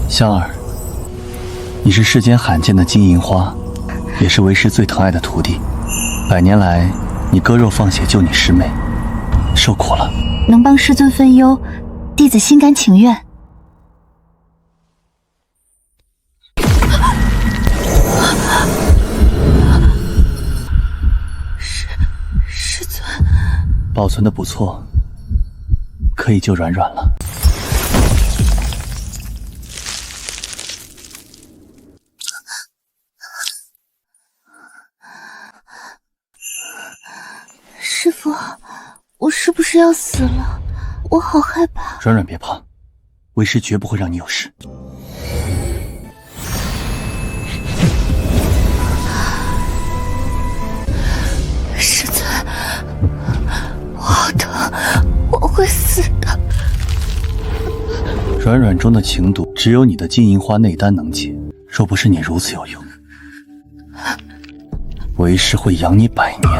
香儿，你是世间罕见的金银花，也是为师最疼爱的徒弟。100年来，你割肉放血救你师妹，受苦了。能帮师尊分忧，弟子心甘情愿。师尊，保存的不错，可以救软软了。师父，我是不是要死了？我好害怕。软软别怕，为师绝不会让你有事。师尊，我好疼，我会死的。软软中的情毒，只有你的金银花内丹能解。若不是你如此有用，为师会养你100年。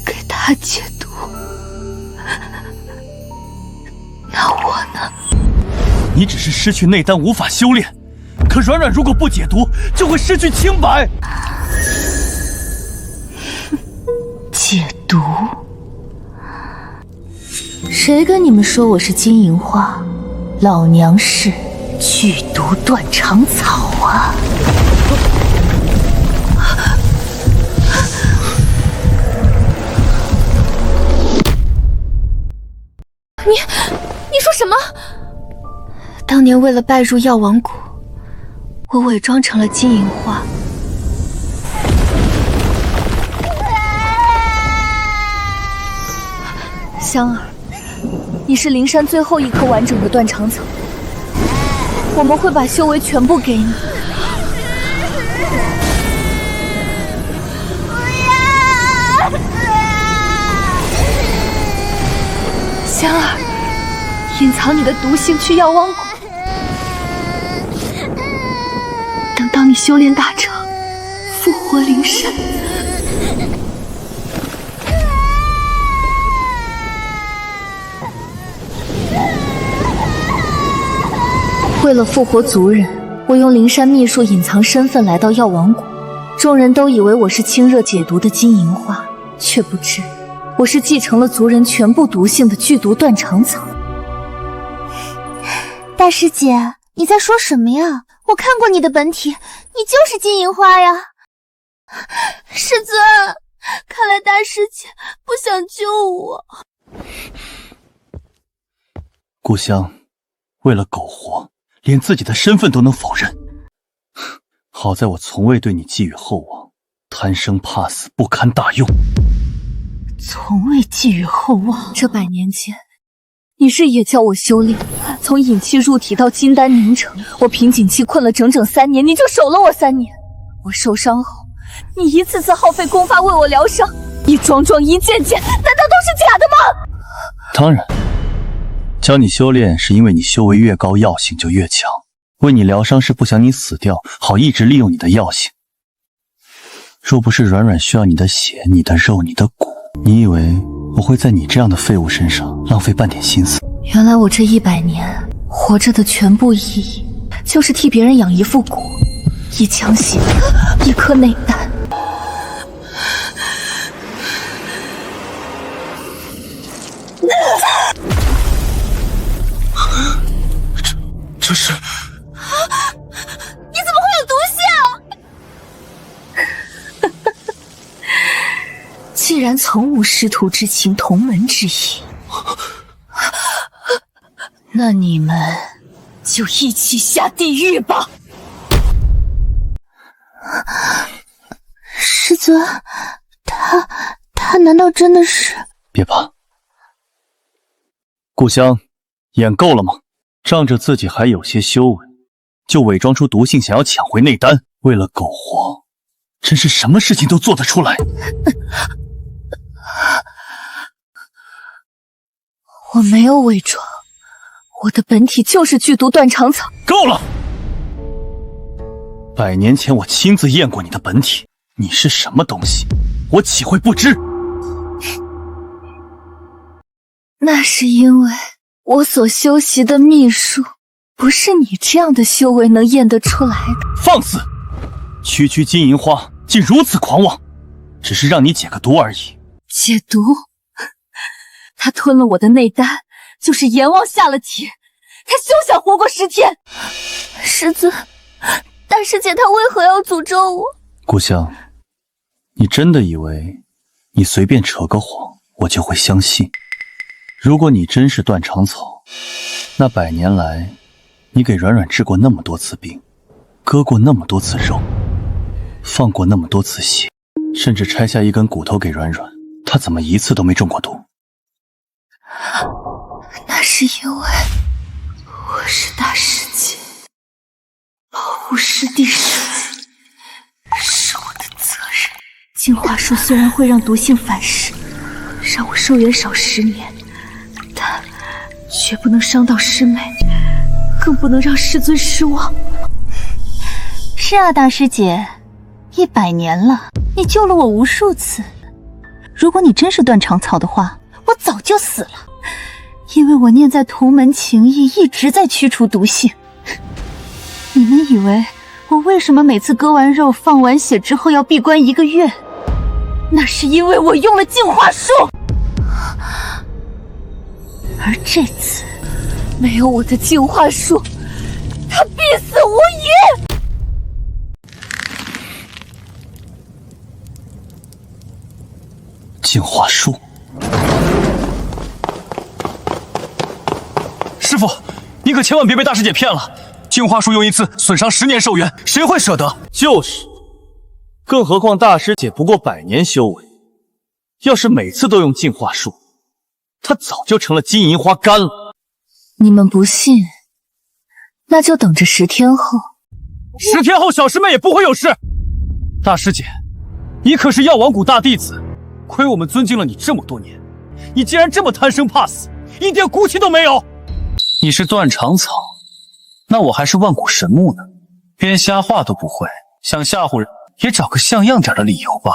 给他解毒，那我呢？你只是失去内丹，无法修炼。可软软如果不解毒，就会失去清白。解毒？谁跟你们说我是金银花？老娘是剧毒断肠草啊！你说什么？当年为了拜入药王谷，我伪装成了金银花。香儿，你是灵山最后一颗完整的断肠草，我们会把修为全部给你。香儿，隐藏你的毒性去药王谷，等到你修炼大成，复活灵山。为了复活族人，我用灵山秘术隐藏身份来到药王谷，众人都以为我是清热解毒的金银花，却不知我是继承了族人全部毒性的剧毒断肠草。大师姐，你在说什么呀？我看过你的本体，你就是金银花呀！师尊，看来大师姐不想救我。故乡，为了苟活，连自己的身份都能否认。好在我从未对你寄予厚望，贪生怕死，不堪大用。从未寄予厚望。这100年间，你日夜教我修炼，从引气入体到金丹凝成，我瓶颈期困了整整3年，你就守了我3年。我受伤后，你一次次耗费功法为我疗伤，一桩桩一件件，难道都是假的吗？当然，教你修炼是因为你修为越高，药性就越强。为你疗伤是不想你死掉，好一直利用你的药性。若不是软软需要你的血、你的肉、你的骨，你以为我会在你这样的废物身上浪费半点心思？原来我这100年活着的全部意义，就是替别人养一副骨，一腔血，一颗内丹。这是……你怎么会有毒性？既然从无师徒之情、同门之谊，那你们就一起下地狱吧！师尊，他难道真的是……别怕，故乡，演够了吗？仗着自己还有些修为，就伪装出毒性，想要抢回内丹，为了苟活，真是什么事情都做得出来。我没有伪装，我的本体就是剧毒断肠草。够了！100年前我亲自验过你的本体，你是什么东西？我岂会不知？那是因为我所修习的秘术，不是你这样的修为能验得出来的。放肆！区区金银花竟如此狂妄，只是让你解个毒而已。解毒？他吞了我的内丹，就是阎王下了帖，他休想活过10天。师尊，大师姐她为何要诅咒我？故乡，你真的以为你随便扯个谎，我就会相信？如果你真是断肠草，那100年来，你给软软治过那么多次病，割过那么多次肉，放过那么多次血，甚至拆下一根骨头给软软，她怎么一次都没中过毒？那是因为我是大师姐，保护师弟师姐是我的责任。净化术虽然会让毒性反噬，让我寿元少10年，但绝不能伤到师妹，更不能让师尊失望。是啊，大师姐，100年了，你救了我无数次。如果你真是断肠草的话，我早就死了，因为我念在同门情谊一直在驱除毒性。你们以为我为什么每次割完肉放完血之后要闭关1个月？那是因为我用了净化术，而这次没有我的净化术，他必死无疑。净化术。师傅，你可千万别被大师姐骗了。净化术用一次损伤10年寿元，谁会舍得？就是，更何况大师姐不过100年修为，要是每次都用净化术，她早就成了金银花干了。你们不信，那就等着10天后。10天后，小师妹也不会有事。大师姐，你可是药王谷大弟子，亏我们尊敬了你这么多年，你竟然这么贪生怕死，一点骨气都没有。你是断肠草，那我还是万古神木呢，连瞎话都不会，想吓唬人也找个像样点的理由吧。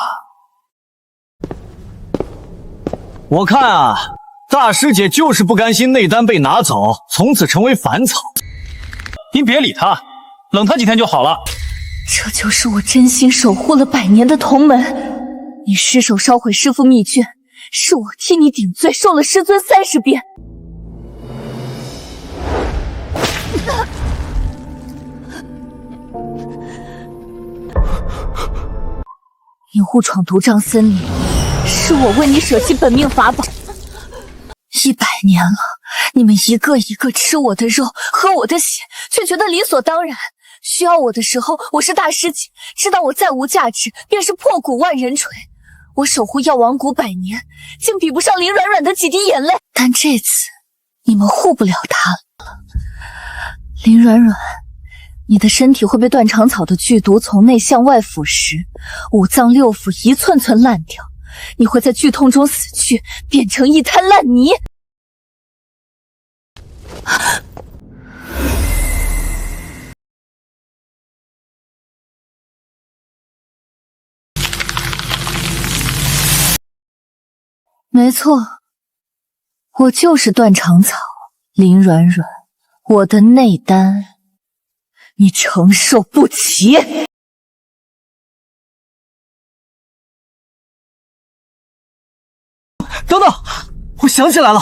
我看啊，大师姐就是不甘心内丹被拿走，从此成为凡草。您别理他，冷他几天就好了。这就是我真心守护了100年的同门。你失手烧毁师父秘卷，是我替你顶罪，受了师尊30鞭。你误闯毒瘴森林，是我为你舍弃本命法宝。100年了，你们一个一个吃我的肉，喝我的血，却觉得理所当然。需要我的时候，我是大师姐，知道我再无价值，便是破骨万人锤。我守护药王谷100年，竟比不上林软软的几滴眼泪。但这次，你们护不了她了。林软软，你的身体会被断肠草的剧毒从内向外腐蚀，5脏6腑一寸寸烂掉，你会在剧痛中死去，变成一滩烂泥。没错，我就是断肠草林软软，我的内丹你承受不起。等等，我想起来了，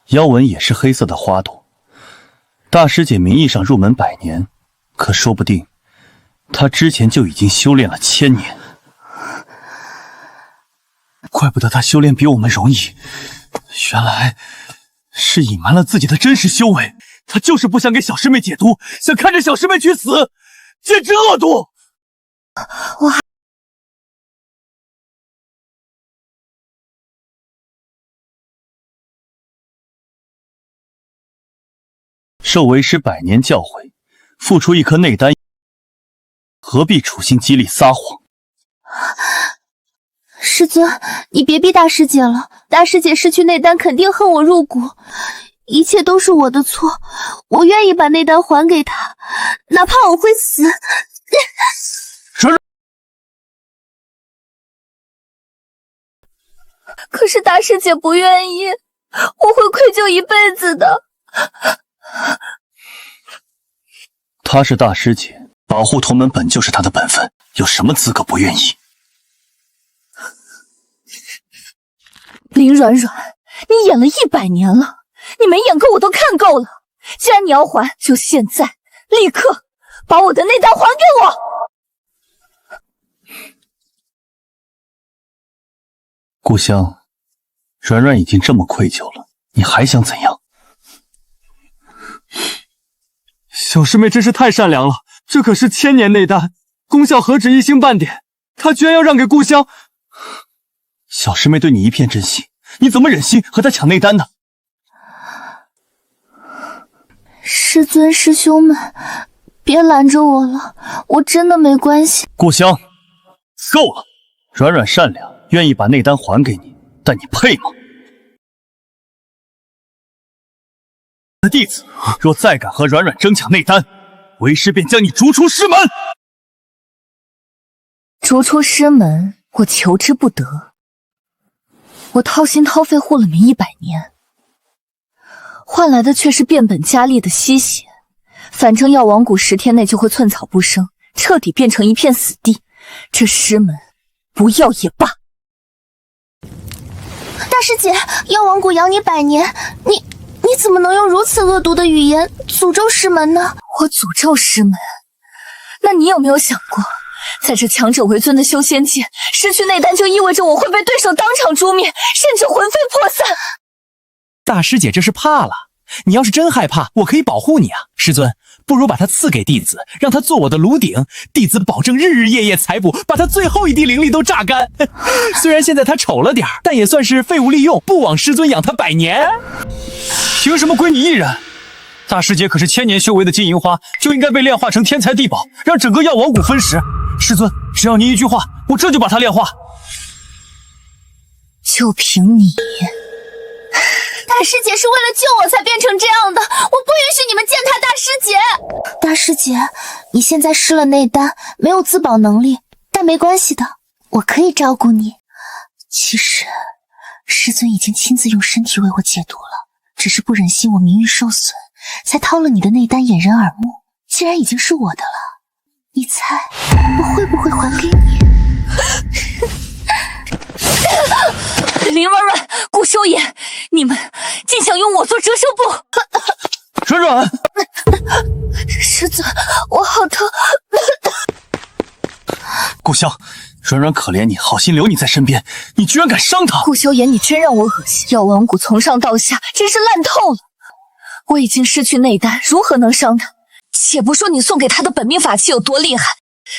妖纹也是黑色的花朵。大师姐名义上入门100年，可说不定她之前就已经修炼了1000年。怪不得她修炼比我们容易，原来是隐瞒了自己的真实修为。她就是不想给小师妹解毒，想看着小师妹去死，简直恶毒！我还受为师100年教诲，付出一颗内丹，何必处心积虑撒谎？师尊，你别逼大师姐了，大师姐失去内丹肯定恨我入骨，一切都是我的错，我愿意把内丹还给她，哪怕我会死。可是大师姐不愿意，我会愧疚一辈子的。她是大师姐，保护同门本就是她的本分，有什么资格不愿意？林软软，你演了100年了，你没演够我都看够了。既然你要还，就现在立刻把我的内丹还给我。故乡，软软已经这么愧疚了，你还想怎样？小师妹真是太善良了，这可是1000年内丹，功效何止1星半点，她居然要让给故乡。小师妹对你一片真心，你怎么忍心和她抢内丹呢？师尊师兄们，别拦着我了，我真的没关系。故乡，够了！软软善良，愿意把内丹还给你，但你配吗？弟子若再敢和软软争抢内丹，为师便将你逐出师门。逐出师门，我求之不得。我掏心掏肺护了你100年，换来的却是变本加厉的吸血。反正药王谷10天内就会寸草不生，彻底变成一片死地。这师门不要也罢。大师姐，药王谷养你100年，你怎么能用如此恶毒的语言诅咒师门呢？我诅咒师门？那你有没有想过，在这强者为尊的修仙界，失去内丹就意味着我会被对手当场诛灭，甚至魂飞魄散。大师姐这是怕了，你要是真害怕，我可以保护你啊。师尊，不如把他赐给弟子，让他做我的炉鼎，弟子保证日日夜夜采补，把他最后一滴灵力都榨干。虽然现在他丑了点，但也算是废物利用，不枉师尊养他100年。凭什么归你一人？大师姐可是千年修为的金银花，就应该被炼化成天才地宝，让整个药王谷分食。师尊，只要您一句话，我这就把它炼化。就凭你？大师姐是为了救我才变成这样的，我不允许你们践踏大师姐。大师姐，你现在失了内丹，没有自保能力，但没关系的，我可以照顾你。其实，师尊已经亲自用身体为我解毒了，只是不忍心我名誉受损，才掏了你的内丹掩人耳目。既然已经是我的了，你猜我会不会还给你？林软软、顾修言，你们竟想用我做遮羞布！软软，师尊，我好疼。故乡，软软可怜你，好心留你在身边，你居然敢伤她！顾修言，你真让我恶心！药王谷从上到下真是烂透了。我已经失去内丹，如何能伤他？且不说你送给他的本命法器有多厉害，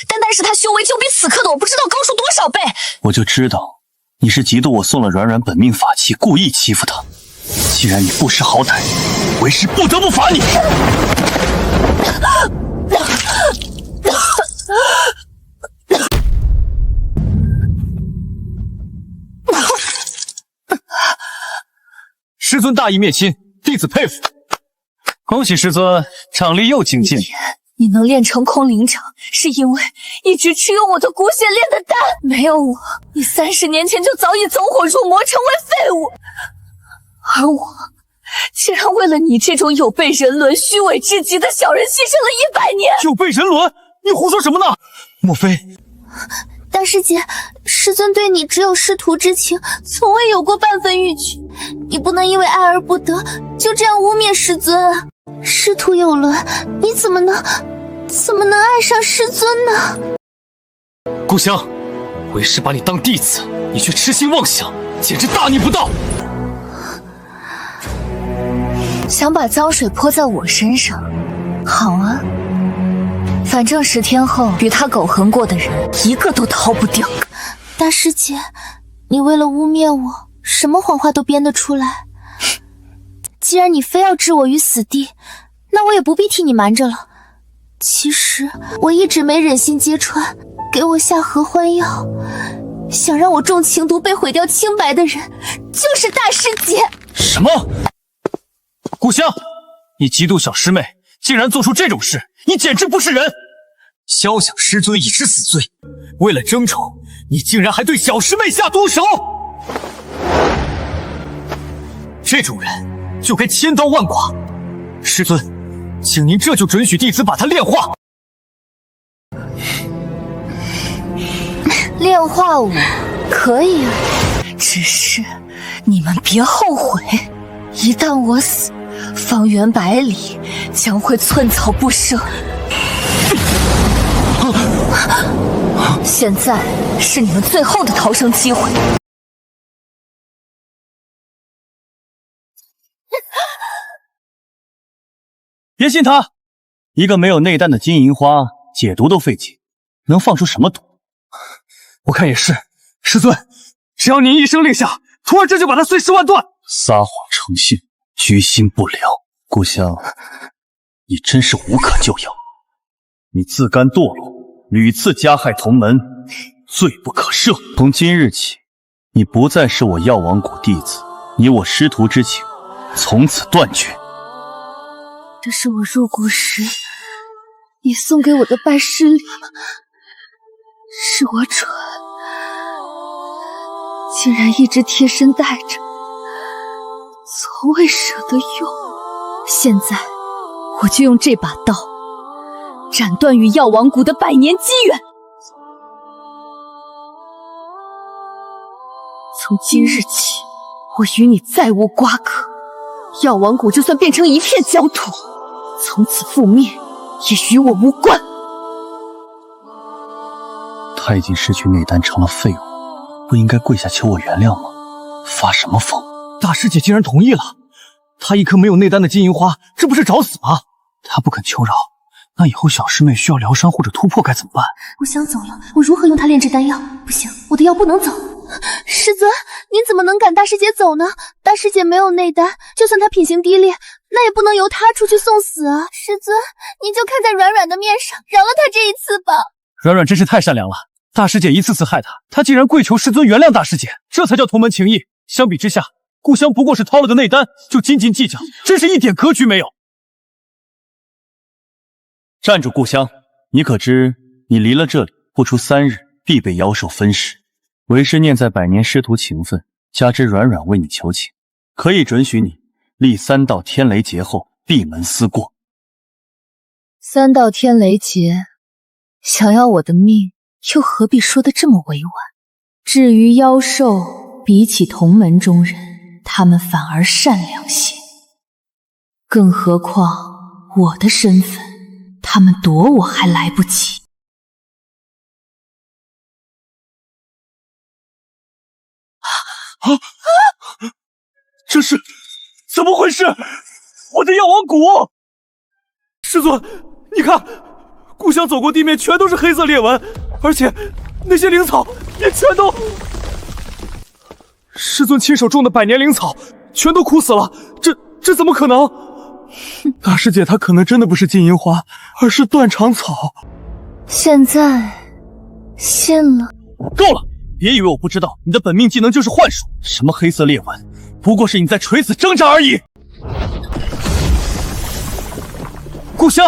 单单是他修为就比此刻的我不知道高出多少倍。我就知道你是嫉妒我送了软软本命法器，故意欺负她。既然你不识好歹，为师不得不罚你。师尊大义灭亲，弟子佩服。恭喜师尊，掌力又精进。你能练成空灵掌，是因为一直吃用我的骨血炼的丹。没有我，你30年前就早已走火入魔，成为废物。而我，竟然为了你这种有悖人伦、虚伪至极的小人，牺牲了100年。有悖人伦？你胡说什么呢？莫非？大师姐，师尊对你只有师徒之情，从未有过半分欲拒。你不能因为爱而不得，就这样污蔑师尊啊！师徒有伦，你怎么能爱上师尊呢？故乡，为师把你当弟子，你却痴心妄想，简直大逆不道！想把脏水泼在我身上，好啊，反正10天后与他苟合过的人一个都逃不掉。大师姐，你为了污蔑我，什么谎话都编得出来。既然你非要置我于死地，那我也不必替你瞒着了。其实我一直没忍心揭穿，给我下合欢药，想让我中情毒被毁掉清白的人，就是大师姐。什么？故乡，你嫉妒小师妹，竟然做出这种事，你简直不是人！肖想师尊已是死罪，为了争宠，你竟然还对小师妹下毒手！这种人就该千刀万剐。师尊，请您这就准许弟子把他炼化。炼化我可以啊，只是你们别后悔，一旦我死，方圆百里将会寸草不生。现在是你们最后的逃生机会。别信他，一个没有内丹的金银花，解毒都费劲，能放出什么毒？我看也是，师尊，只要您一声令下，徒儿这就把他碎尸万段。撒谎成性，居心不良，故乡，你真是无可救药。你自甘堕落，屡次加害同门，罪不可赦。从今日起，你不再是我药王谷弟子，你我师徒之情从此断绝。这是我入谷时你送给我的拜师礼，是我蠢，竟然一直贴身带着，从未舍得用。现在我就用这把刀斩断与药王谷的百年机缘。从今日起，我与你再无瓜葛，药王谷就算变成一片焦土，从此覆灭也与我无关。他已经失去内丹，成了废物，不应该跪下求我原谅吗？发什么疯？大师姐竟然同意了，她一颗没有内丹的金银花，这不是找死吗？她不肯求饶，那以后小师妹需要疗伤或者突破该怎么办？我想走了，我如何用它炼制丹药？不行，我的药不能走。师尊，您怎么能赶大师姐走呢？大师姐没有内丹，就算她品行低劣，那也不能由她出去送死啊！师尊，您就看在软软的面上，饶了她这一次吧。软软真是太善良了，大师姐一次次害她，她竟然跪求师尊原谅大师姐，这才叫同门情谊。相比之下，故乡不过是掏了个内丹就斤斤计较，真是一点格局没有。站住，故乡！你可知你离了这里不出3日，必被妖兽分食。为师念在百年师徒情分，加之软软为你求情，可以准许你立3道天雷劫后闭门思过。3道天雷劫，想要我的命，又何必说得这么委婉？至于妖兽，比起同门中人，他们反而善良些。更何况我的身份，他们躲我还来不及。这是怎么回事？我的药王谷！师尊，你看，故乡走过地面全都是黑色裂纹，而且那些灵草也全都……师尊亲手种的百年灵草全都枯死了，这怎么可能？大师姐她可能真的不是金银花，而是断肠草。现在信了？够了！别以为我不知道，你的本命技能就是幻术，什么黑色裂纹，不过是你在垂死挣扎而已。故乡，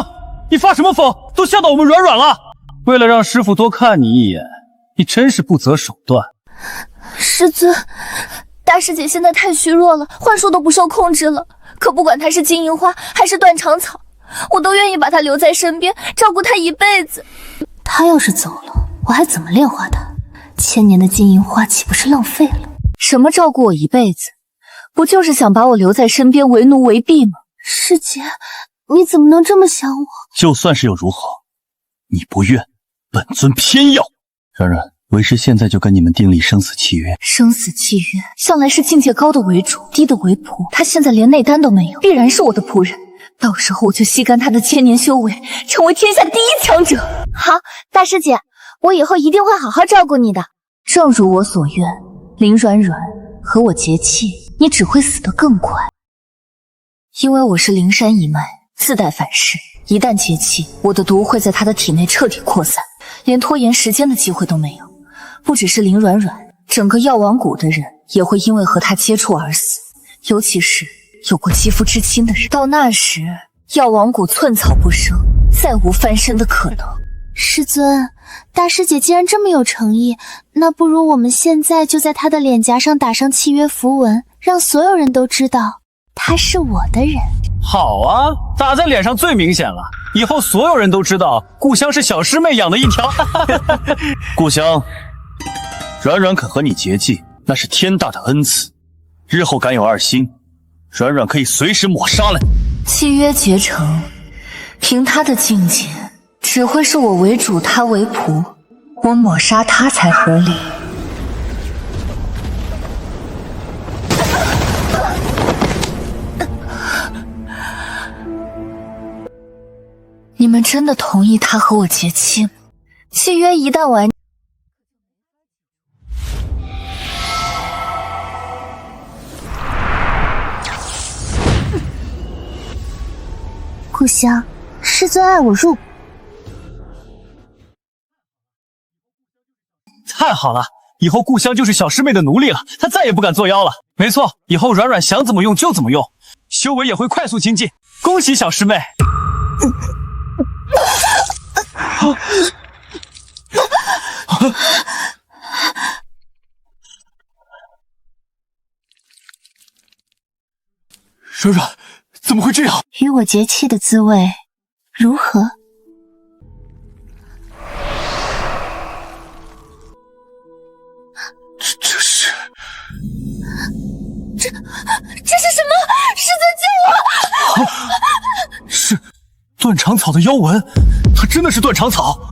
你发什么疯？都吓到我们软软了。为了让师傅多看你一眼，你真是不择手段。师尊，大师姐现在太虚弱了，幻术都不受控制了。可不管她是金银花还是断肠草，我都愿意把她留在身边，照顾她一辈子。她要是走了，我还怎么炼化她？1000年的金银花岂不是浪费了？什么照顾我一辈子？不就是想把我留在身边，为奴为婢吗？师姐，你怎么能这么想我？就算是又如何？你不愿，本尊偏要。软软，为师现在就跟你们订立生死契约。生死契约向来是境界高的为主，低的为仆。他现在连内丹都没有，必然是我的仆人。到时候我就吸干他的1000年修为，成为天下第一强者。好，大师姐，我以后一定会好好照顾你的。正如我所愿，林软软和我结契，你只会死得更快。因为我是灵山一脉，自带反噬，一旦结契，我的毒会在他的体内彻底扩散，连拖延时间的机会都没有。不只是林软软，整个药王谷的人也会因为和他接触而死，尤其是有过肌肤之亲的人。到那时，药王谷寸草不生，再无翻身的可能。师尊，大师姐既然这么有诚意，那不如我们现在就在她的脸颊上打上契约符文，让所有人都知道他是我的人。好啊，打在脸上最明显了，以后所有人都知道故乡是小师妹养的一条。故乡，软软肯和你结契，那是天大的恩赐。日后敢有二心，软软可以随时抹杀了你。契约结成，凭他的境界，只会是我为主，他为仆，我抹杀他才合理。你们真的同意他和我结契吗？契约一旦完，故乡，师尊爱我入。太好了，以后故乡就是小师妹的奴隶了，她再也不敢作妖了。没错，以后软软想怎么用就怎么用，修为也会快速精进。恭喜小师妹！软软，怎么会这样？与我结契的滋味如何？这是什么？师尊救我！是断肠草的妖纹，它真的是断肠草。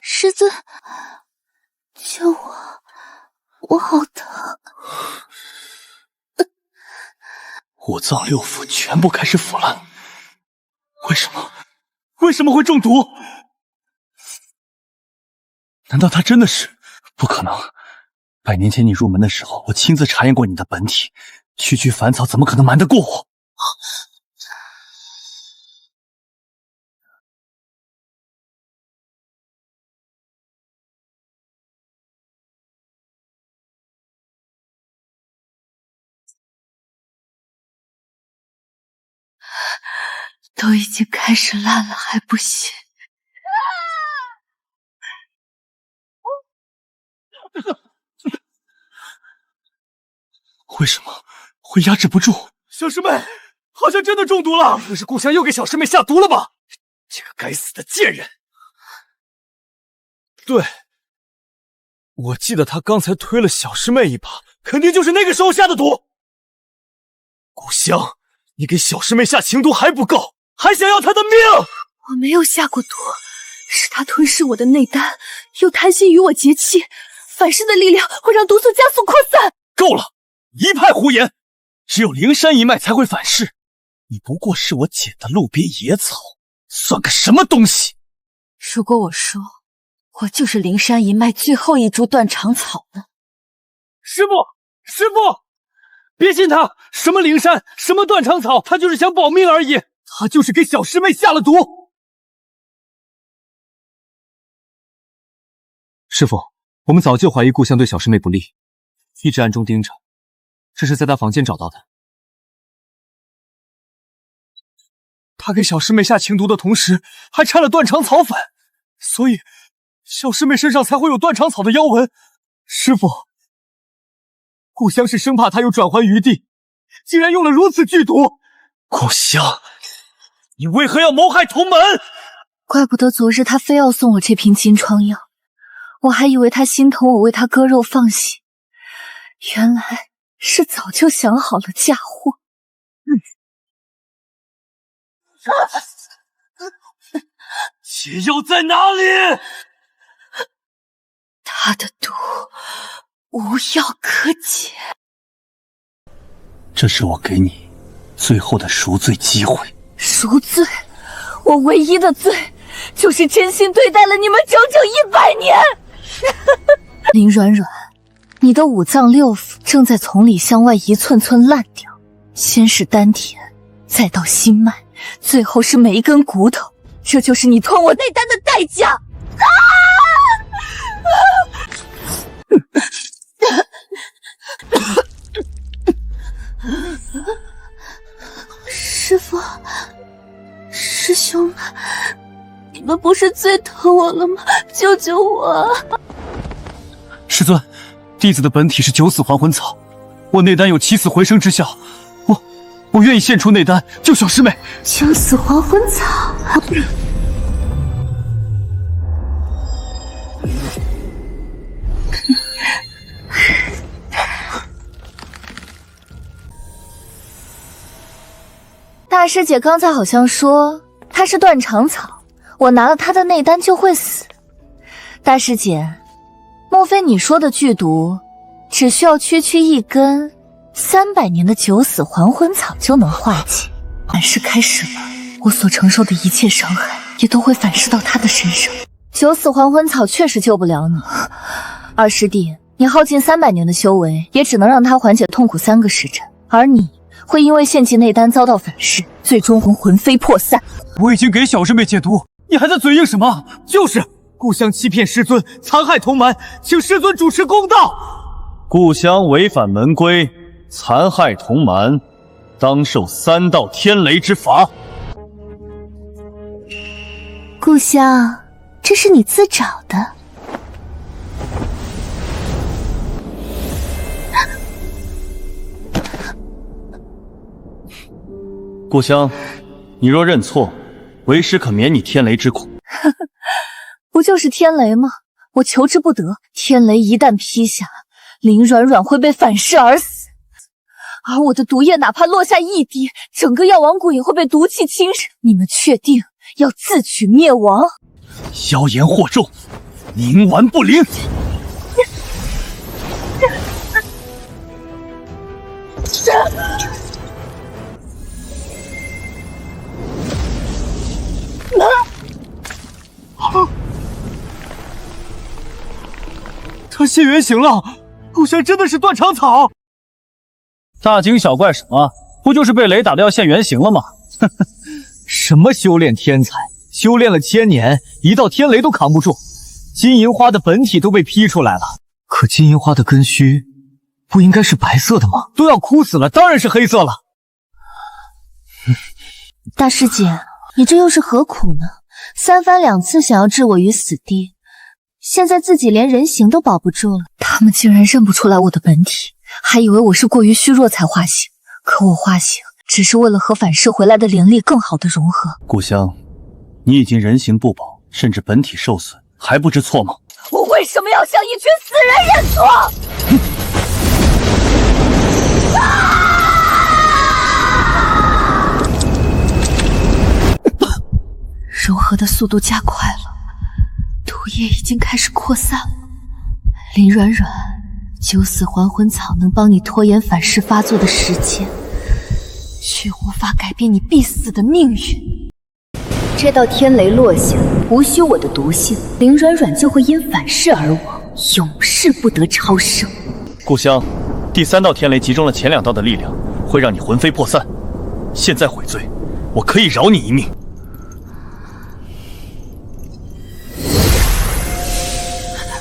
师尊，救我！我好疼。五脏六腑全部开始腐烂，为什么？为什么会中毒？难道他真的是？不可能！100年前你入门的时候，我亲自查验过你的本体，区区凡草怎么可能瞒得过我？都已经开始烂了，还不信？为什么会压制不住？小师妹好像真的中毒了，不是故乡又给小师妹下毒了吧？这个该死的贱人！对，我记得他刚才推了小师妹一把，肯定就是那个时候下的毒。故乡，你给小师妹下情毒还不够，还想要她的命！我没有下过毒，是他吞噬我的内丹，又贪心与我结契，反噬的力量会让毒素加速扩散。够了，一派胡言！只有灵山一脉才会反噬，你不过是我捡的路边野草，算个什么东西？如果我说我就是灵山一脉最后一株断肠草呢？师父，师父，别信他！什么灵山，什么断肠草，他就是想保命而已。他就是给小师妹下了毒。师父，我们早就怀疑故乡对小师妹不利，一直暗中盯着。这是在他房间找到的。他给小师妹下情毒的同时，还掺了断肠草粉，所以小师妹身上才会有断肠草的妖纹。师父，故乡是生怕他有转圜余地，竟然用了如此剧毒。故乡，你为何要谋害同门？怪不得昨日他非要送我这瓶金疮药，我还以为他心疼我为他割肉放血，原来是早就想好了嫁祸。解药在哪里？他的毒无药可解。这是我给你最后的赎罪机会。赎罪？我唯一的罪就是真心对待了你们整整100年。林软软，你的五脏六腑正在从里向外一寸寸烂掉，先是丹田，再到心脉，最后是每一根骨头，这就是你吞我内丹的代价！师父，师兄们，你们不是最疼我了吗？救救我！师尊，弟子的本体是九死还魂草，我内丹有起死回生之效，我愿意献出内丹救小师妹。九死还魂草。大师姐刚才好像说她是断肠草，我拿了她的内丹就会死。大师姐，莫非你说的剧毒只需要区一根300年的九死还魂草就能化解？反噬开始了，我所承受的一切伤害也都会反噬到她的身上。九死还魂草确实救不了你，二师弟，你耗尽300年的修为，也只能让她缓解痛苦3个时辰，而你会因为献祭内丹遭到反噬，最终魂飞魄散。我已经给小师妹解毒，你还在嘴硬什么？就是故乡欺骗师尊，残害同门，请师尊主持公道。故乡违反门规，残害同门，当受3道天雷之罚。故乡，这是你自找的。故乡，你若认错，为师可免你天雷之苦。不就是天雷吗？我求之不得。天雷一旦劈下，林软软会被反噬而死，而我的毒液哪怕落下一滴，整个药王谷也会被毒气侵蚀。你们确定要自取灭亡？妖言惑众，冥顽不灵。他现原形了，故乡真的是断肠草。大惊小怪什么？不就是被雷打的要现原形了吗？什么修炼天才，修炼了1000年，一道天雷都扛不住。金银花的本体都被劈出来了，可金银花的根须不应该是白色的吗？都要枯死了，当然是黑色了。大师姐，你这又是何苦呢？3番2次想要置我于死地，现在自己连人形都保不住了。他们竟然认不出来我的本体，还以为我是过于虚弱才化形。可我化形只是为了和反噬回来的灵力更好的融合。故乡，你已经人形不保，甚至本体受损，还不知错吗？我为什么要向一群死人认错？融合的速度加快了，毒液已经开始扩散了。林软软，九死还魂草能帮你拖延反噬发作的时间，却无法改变你必死的命运。这道天雷落下，无需我的毒性，林软软就会因反噬而亡，永世不得超生。故乡，第3道天雷集中了前2道的力量，会让你魂飞魄散。现在悔罪，我可以饶你一命。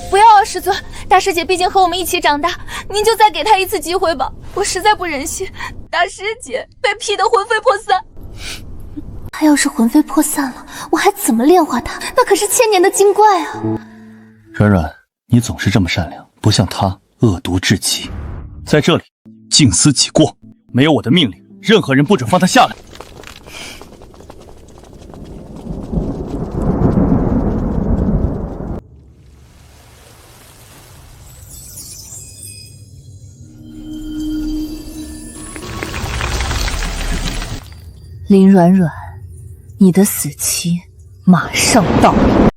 不要啊，师尊！大师姐毕竟和我们一起长大，您就再给她一次机会吧。我实在不忍心大师姐被劈得魂飞魄散。他要是魂飞魄散了，我还怎么炼化他？那可是1000年的精怪啊！软软，你总是这么善良，不像他恶毒至极。在这里，静思己过，没有我的命令，任何人不准放他下来。林软软，你的死期马上到了。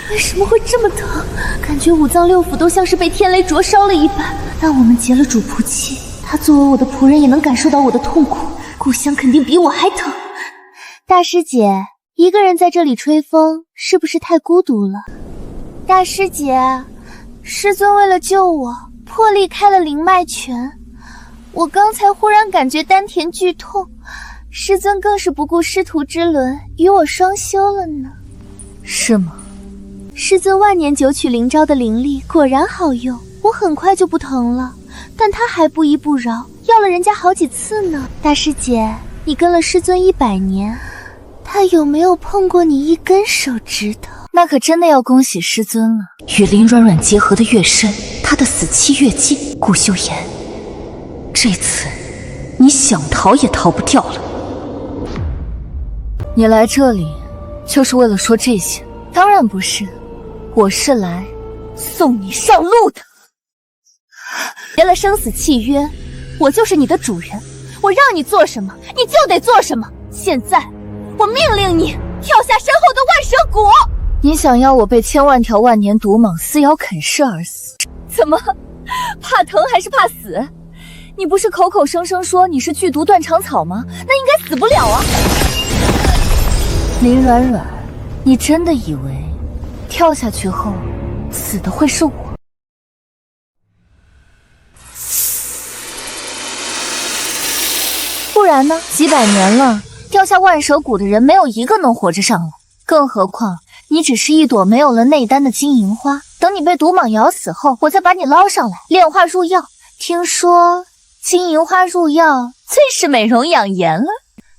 为什么会这么疼？感觉5脏6腑都像是被天雷灼烧了一般。但我们结了主仆契，他作为我的仆人也能感受到我的痛苦。故乡肯定比我还疼。大师姐，一个人在这里吹风，是不是太孤独了？大师姐，师尊为了救我，破例开了灵脉拳。我刚才忽然感觉丹田剧痛，师尊更是不顾师徒之伦，与我双修了呢。是吗？师尊万年9曲灵招的灵力果然好用，我很快就不疼了，但他还不依不饶，要了人家好几次呢。大师姐，你跟了师尊100年，他有没有碰过你一根手指头？那可真的要恭喜师尊了。与林软软结合的越深，他的死期越近。顾修言，这次你想逃也逃不掉了。你来这里就是为了说这些？当然不是，我是来送你上路的。签了生死契约，我就是你的主人，我让你做什么你就得做什么。现在我命令你跳下身后的万蛇谷。你想要我被千万条万年毒蟒撕咬啃噬而死？怎么，怕疼还是怕死？你不是口口声声说你是剧毒断肠草吗？那应该死不了啊。林软软，你真的以为跳下去后死的会是我？不然呢？几百年了，掉下万蛇谷的人没有一个能活着上来，更何况你只是一朵没有了内丹的金银花。等你被毒蟒咬死后，我再把你捞上来，炼化入药。听说金银花入药最是美容养颜了。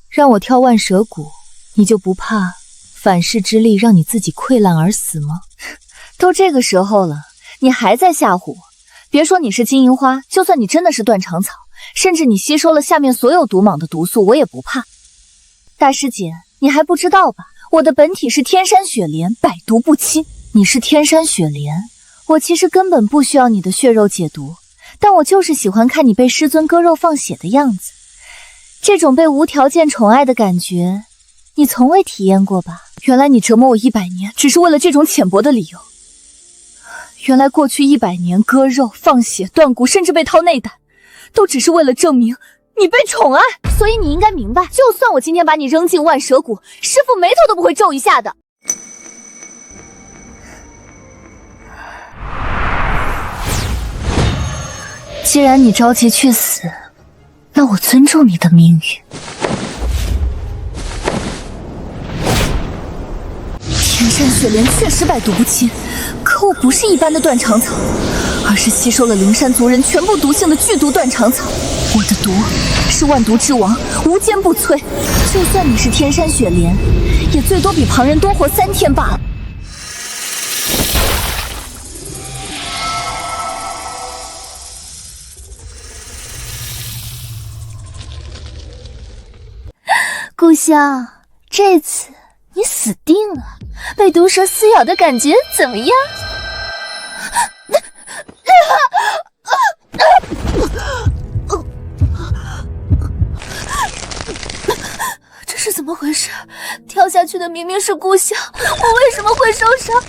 让我跳万蛇谷，你就不怕反噬之力让你自己溃烂而死吗？都这个时候了，你还在吓唬我？别说你是金银花，就算你真的是断肠草，甚至你吸收了下面所有毒蟒的毒素，我也不怕。大师姐，你还不知道吧？我的本体是天山雪莲，百毒不侵。你是天山雪莲，我其实根本不需要你的血肉解毒，但我就是喜欢看你被师尊割肉放血的样子。这种被无条件宠爱的感觉，你从未体验过吧？原来你折磨我100年，只是为了这种浅薄的理由。原来过去100年割肉、放血、断骨，甚至被掏内胆，都只是为了证明你被宠爱。所以你应该明白，就算我今天把你扔进万蛇谷，师父眉头都不会皱一下的。既然你着急去死，那我尊重你的命运。天山雪莲确实百毒不侵，可我不是一般的断肠草，而是吸收了灵山族人全部毒性的剧毒断肠草。我的毒是万毒之王，无坚不摧。就算你是天山雪莲，也最多比旁人多活3天罢了。顾香，这次你死定了！被毒蛇撕咬的感觉怎么样？这是怎么回事？跳下去的明明是顾香，我为什么会受伤？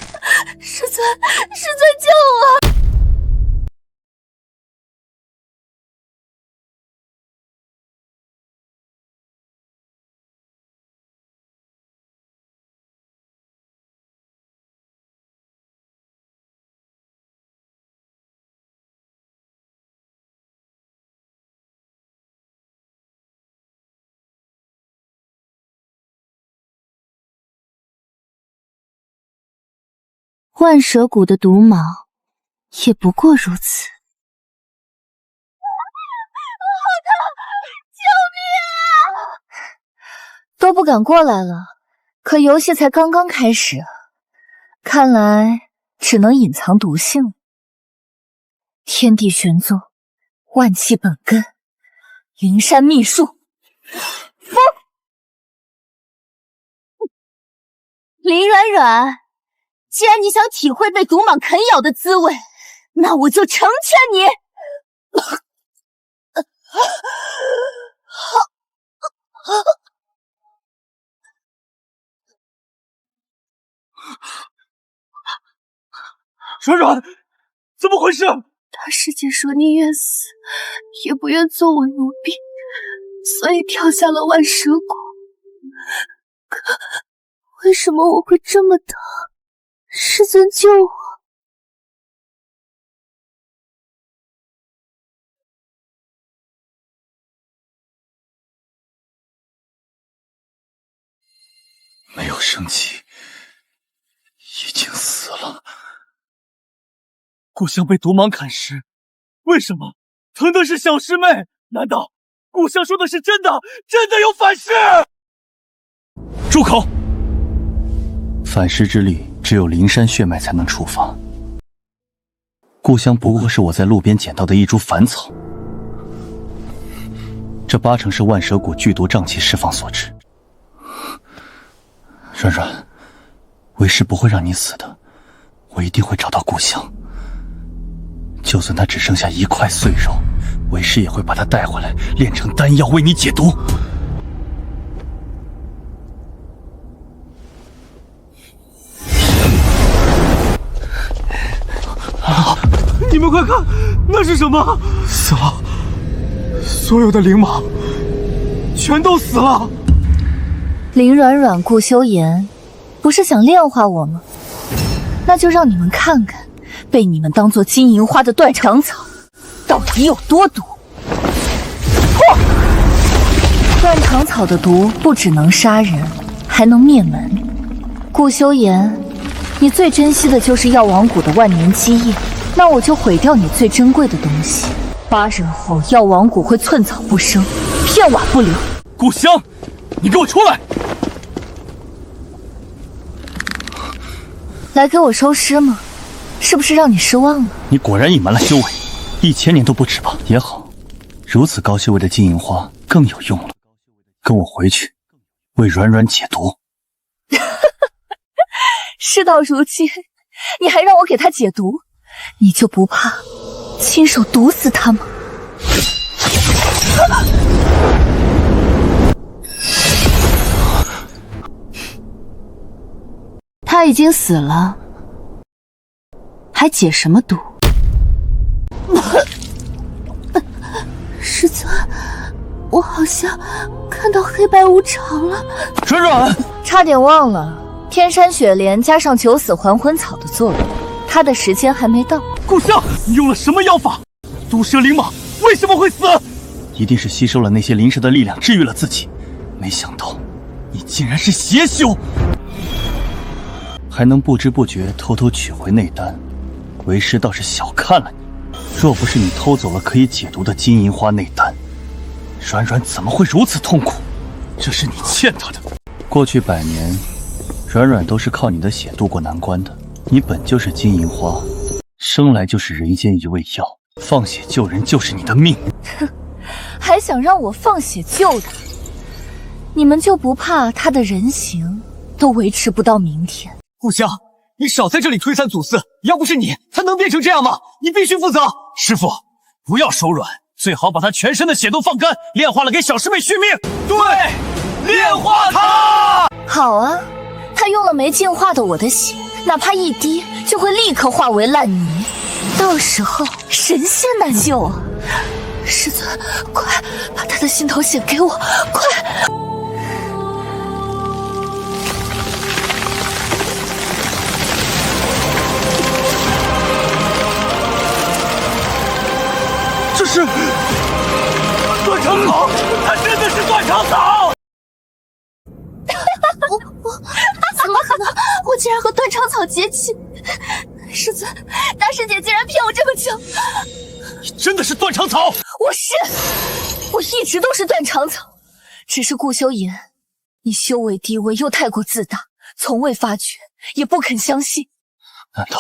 师尊，师尊救我！万蛇谷的毒蟒也不过如此。好疼！救命啊！都不敢过来了，可游戏才刚刚开始，看来只能隐藏毒性。天地玄宗，万气本根，灵山秘术，风！林软软。既然你想体会被毒蟒啃咬的滋味，那我就成全你。软软，怎么回事？大师姐说你愿死，也不愿做我奴婢，所以跳下了万蛇谷。可为什么我会这么疼？师尊救我！没有生气，已经死了。故乡被毒蟒啃食，为什么疼的是小师妹？难道故乡说的是真的？真的有反噬？住口！反噬之力只有灵山血脉才能触发。故乡不过是我在路边捡到的一株凡草，这8成是万蛇谷剧毒瘴气释放所致。软软，为师不会让你死的，我一定会找到故乡。就算他只剩下1块碎肉，为师也会把他带回来，炼成丹药为你解毒。你们快看，那是什么？死了！所有的灵蟒全都死了。林软软、顾修言，不是想炼化我吗？那就让你们看看，被你们当作金银花的断肠草到底有多毒。断肠草的毒不只能杀人，还能灭门。顾修言，你最珍惜的就是药王谷的万年基业，那我就毁掉你最珍贵的东西。8日后，药王谷会寸草不生，片瓦不留。故乡，你给我出来！来给我收尸吗？是不是让你失望了？你果然隐瞒了修为，1000年都不止吧？也好，如此高修为的金银花更有用了。跟我回去，为软软解毒。事到如今，你还让我给他解毒，你就不怕亲手毒死他吗？他已经死了，还解什么毒？师尊，我好像看到黑白无常了。软软，差点忘了，天山雪莲加上九死还魂草的作用，它的时间还没到。故乡，你用了什么药法？毒蛇灵蟒为什么会死？一定是吸收了那些灵蛇的力量，治愈了自己。没想到，你竟然是邪修，还能不知不觉偷偷取回内丹。为师倒是小看了你。若不是你偷走了可以解毒的金银花内丹，软软怎么会如此痛苦？这是你欠他的。过去100年，软软都是靠你的血渡过难关的。你本就是金银花，生来就是人间一味药，放血救人就是你的命。哼，还想让我放血救他？你们就不怕他的人形都维持不到明天？故乡，你少在这里推三阻四，要不是你，他能变成这样吗？你必须负责。师傅，不要手软，最好把他全身的血都放干，炼化了给小师妹续命。对，炼化他。好啊，他用了没净化的我的血，哪怕一滴就会立刻化为烂泥，到时候神仙难救啊！师尊，快把他的心头血给我，快！这是断肠草，它真的是断肠草！怎么可能？我竟然和断肠草结亲！师尊，大师姐竟然骗我这么久！你真的是断肠草？我一直都是断肠草，只是顾修言，你修为低微又太过自大，从未发觉，也不肯相信。难道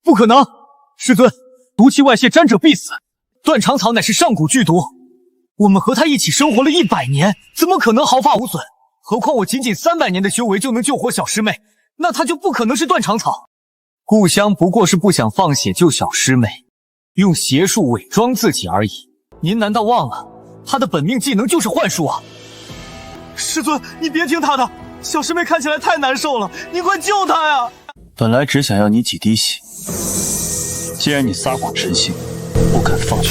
不可能？师尊，毒气外泄，沾者必死。断肠草乃是上古剧毒，我们和他一起生活了100年，怎么可能毫发无损？何况我仅仅300年的修为就能救活小师妹，那他就不可能是断肠草。故乡不过是不想放血救小师妹，用邪术伪装自己而已。您难道忘了，他的本命技能就是幻术啊？师尊，你别听他的，小师妹看起来太难受了，你快救她呀！本来只想要你几滴血，既然你撒谎成性，不肯放血，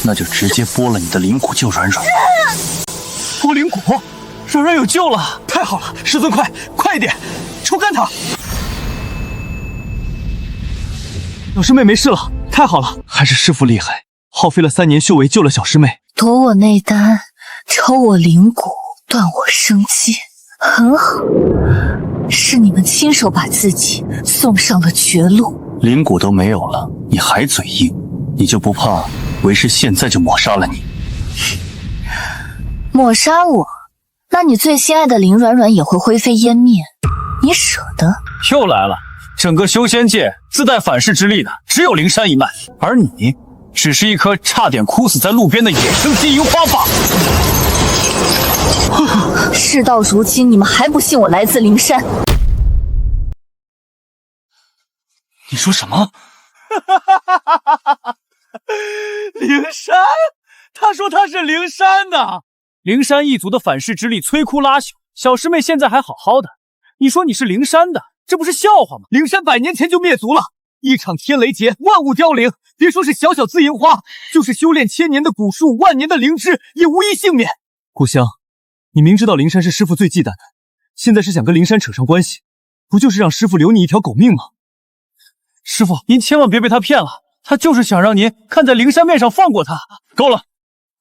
那就直接剥了你的灵骨救软软。剥灵骨，软软有救了！太好了，师尊快一点，抽干他！小师妹没事了，太好了！还是师傅厉害，耗费了3年修为救了小师妹。夺我内丹，抽我灵骨，断我生机，很好。是你们亲手把自己送上了绝路。灵骨都没有了，你还嘴硬，你就不怕为师现在就抹杀了你？抹杀我，那你最心爱的林软软也会灰飞烟灭，你舍得？又来了，整个修仙界自带反噬之力的只有灵山一脉，而你只是一颗差点枯死在路边的野生金银花罢了。事到如今，你们还不信我来自灵山？你说什么？灵山？他说他是灵山的。灵山一族的反噬之力摧枯拉朽，小师妹现在还好好的，你说你是灵山的，这不是笑话吗？灵山100年前就灭族了，一场天雷劫，万物凋零。别说是小小紫银花，就是修炼1000年的古树，万年的灵芝，也无一幸免。故乡，你明知道灵山是师父最忌惮的，现在是想跟灵山扯上关系，不就是让师父留你一条狗命吗？师父，您千万别被他骗了，他就是想让您看在灵山面上放过他。够了，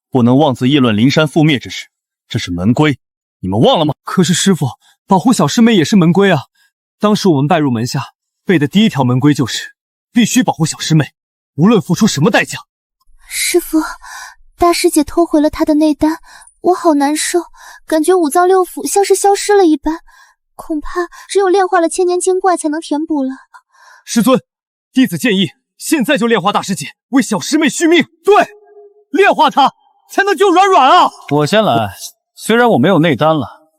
不能妄自议论灵山覆灭之事，这是门规，你们忘了吗？可是师父，保护小师妹也是门规啊。当时我们拜入门下，背的第一条门规就是必须保护小师妹，无论付出什么代价。师父，大师姐偷回了她的内丹，我好难受，感觉五脏六腑像是消失了一般，恐怕只有炼化了千年精怪才能填补了。师尊，弟子建议现在就炼化大师姐，为小师妹续命。对，炼化她才能救软软啊！我先来，虽然我没有内丹了，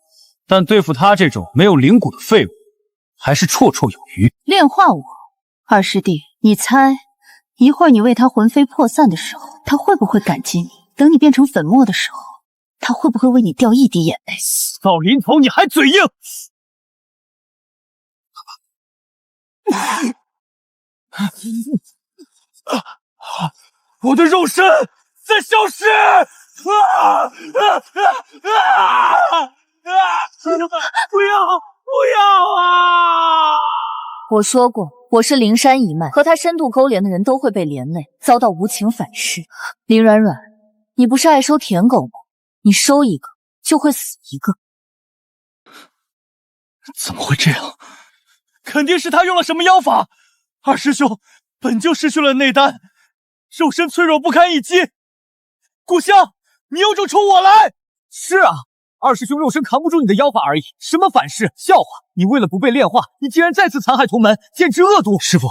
但对付他这种没有灵骨的废物，还是绰绰有余。炼化我，二师弟，你猜一会儿你为他魂飞魄散的时候，他会不会感激你？等你变成粉末的时候，他会不会为你掉一滴眼泪？少林头，你还嘴硬！我的肉身在消失！不要啊！我说过，我是灵山一脉，和他深度勾连的人都会被连累，遭到无情反噬。林软软，你不是爱收舔狗吗？你收一个就会死一个。怎么会这样？肯定是他用了什么妖法。二师兄本就失去了内丹，肉身脆弱不堪一击。故乡，你有种冲我来！是啊，二师兄肉身扛不住你的妖法而已，什么反噬，笑话！你为了不被炼化，你竟然再次残害同门，简直恶毒！师父，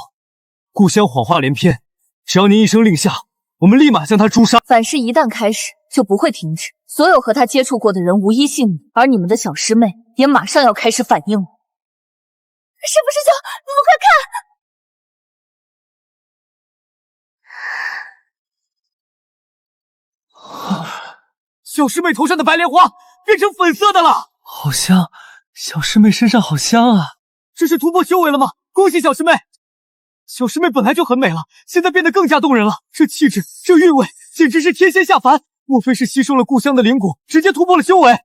故乡谎话连篇，只要您一声令下，我们立马将他诛杀。反噬一旦开始，就不会停止，所有和他接触过的人无一幸免，而你们的小师妹也马上要开始反应了。师父师兄，你们快看！小师妹头上的白莲花变成粉色的了，好香！小师妹身上好香啊！这是突破修为了吗？恭喜小师妹！小师妹本来就很美了，现在变得更加动人了。这气质，这韵味，简直是天仙下凡。莫非是吸收了故乡的灵骨，直接突破了修为？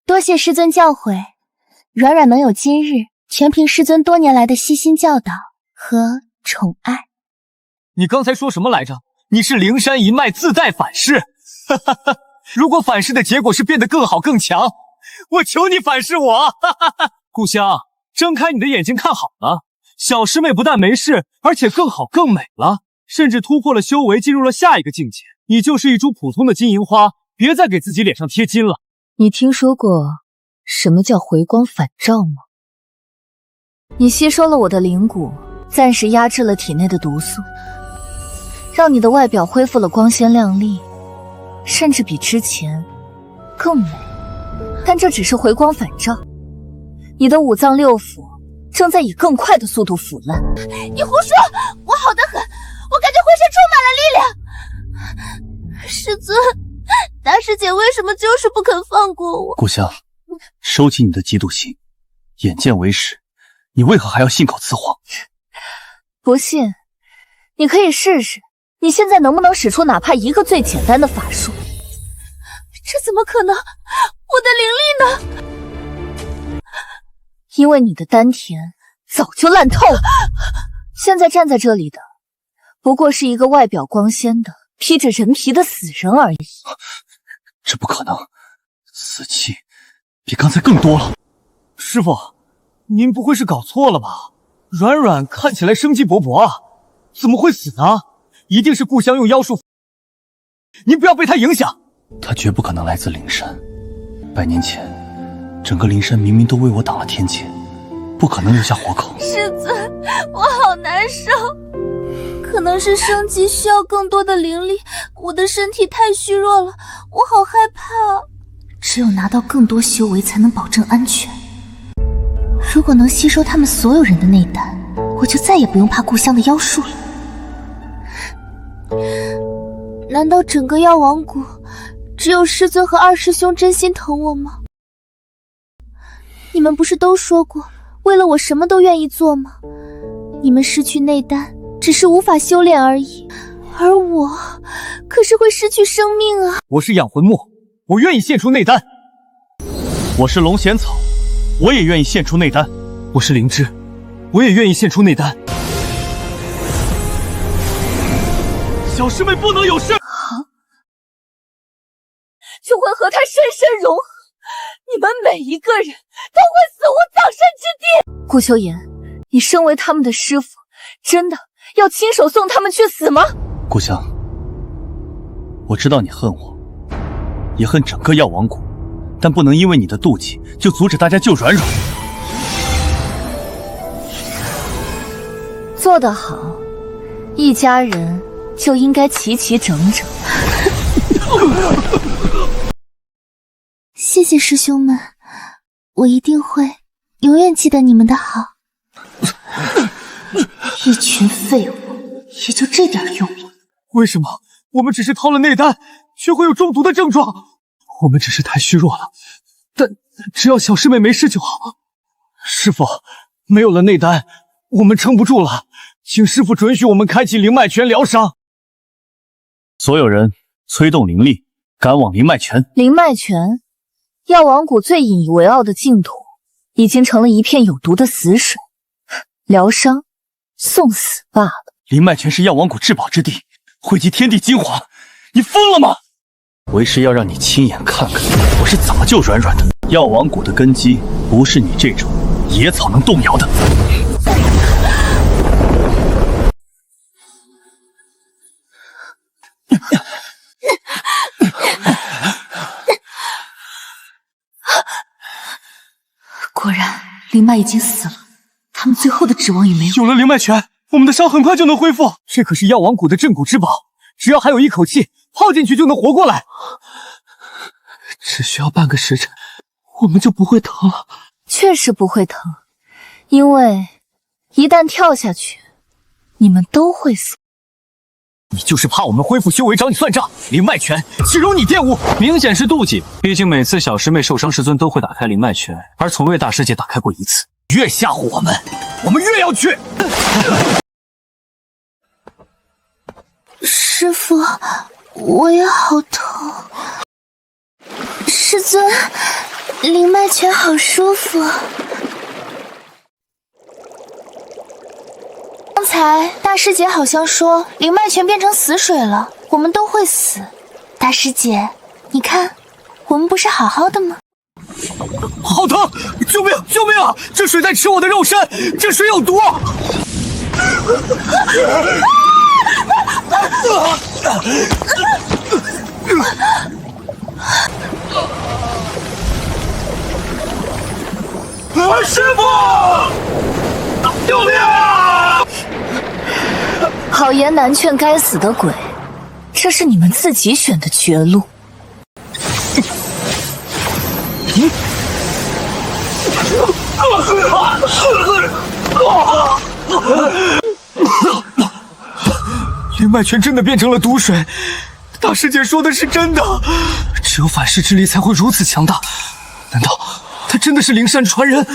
多谢师尊教诲，软软能有今日，全凭师尊多年来的悉心教导和宠爱。你刚才说什么来着？你是灵山一脉自带反噬，哈哈哈！如果反噬的结果是变得更好更强，我求你反噬我！哈哈哈！故乡，睁开你的眼睛看好了，小师妹不但没事，而且更好更美了，甚至突破了修为，进入了下一个境界。你就是一株普通的金银花，别再给自己脸上贴金了。你听说过什么叫回光返照吗？你吸收了我的灵骨，暂时压制了体内的毒素，让你的外表恢复了光鲜亮丽，甚至比之前更美。但这只是回光返照，你的五脏六腑正在以更快的速度腐烂。你胡说！我好得很，我感觉浑身充满了力量。师尊，大师姐为什么就是不肯放过我？故乡，收起你的嫉妒心，眼见为实，你为何还要信口雌黄？不信，你可以试试，你现在能不能使出哪怕一个最简单的法术？这怎么可能？我的灵力呢？因为你的丹田早就烂透了，现在站在这里的不过是一个外表光鲜的披着人皮的死人而已。这不可能，死气比刚才更多了。师傅，您不会是搞错了吧？软软看起来生机勃勃啊，怎么会死呢？一定是故乡用妖术，您不要被他影响。他绝不可能来自灵山。100年前，整个灵山明明都为我挡了天劫，不可能留下活口。师尊，我好难受。可能是升级需要更多的灵力，我的身体太虚弱了，我好害怕。只有拿到更多修为，才能保证安全。如果能吸收他们所有人的内丹，我就再也不用怕故乡的妖术了。难道整个药王谷只有师尊和二师兄真心疼我吗？你们不是都说过，为了我什么都愿意做吗？你们失去内丹，只是无法修炼而已，而我可是会失去生命啊！我是养魂木，我愿意献出内丹。我是龙涎草，我也愿意献出内丹。我是灵芝，我也愿意献出内丹。小师妹不能有事。就会和他深深融合，你们每一个人都会死无葬身之地。顾修言，你身为他们的师傅，真的要亲手送他们去死吗？故乡，我知道你恨我，也恨整个药王谷，但不能因为你的妒忌就阻止大家救软软。做得好，一家人就应该齐齐整整。谢谢师兄们，我一定会永远记得你们的好。一群废物，也就这点用了。为什么我们只是掏了内丹，却会有中毒的症状？我们只是太虚弱了，但只要小师妹没事就好。师傅，没有了内丹，我们撑不住了，请师傅准许我们开启灵脉泉疗伤。所有人催动灵力，赶往灵脉泉。灵脉泉，药王谷最引以为傲的净土，已经成了一片有毒的死水，疗伤送死罢了。灵脉泉是药王谷至宝之地，汇集天地精华，你疯了吗？为师要让你亲眼看看我是怎么救软软的。药王谷的根基不是你这种野草能动摇的。果然，灵脉已经死了，他们最后的指望也没有。有了灵脉泉，我们的伤很快就能恢复。这可是药王谷的镇谷之宝，只要还有一口气，泡进去就能活过来。只需要半个时辰，我们就不会疼了。确实不会疼，因为一旦跳下去，你们都会死。你就是怕我们恢复修为找你算账，灵脉泉岂容你玷污？明显是妒忌，毕竟每次小师妹受伤，师尊都会打开灵脉泉，而从未大师姐打开过一次。越吓唬我们越要去。师傅，我也好疼。师尊，灵脉泉好舒服。刚才大师姐好像说灵脉泉变成死水了，我们都会死。大师姐，你看，我们不是好好的吗？好疼！救命！救命啊！这水在吃我的肉身，这水有毒！师傅，救命啊！好言难劝该死的鬼，这是你们自己选的绝路。灵脉泉真的变成了毒水，大师姐说的是真的，只有反噬之力才会如此强大。难道他真的是灵山传人？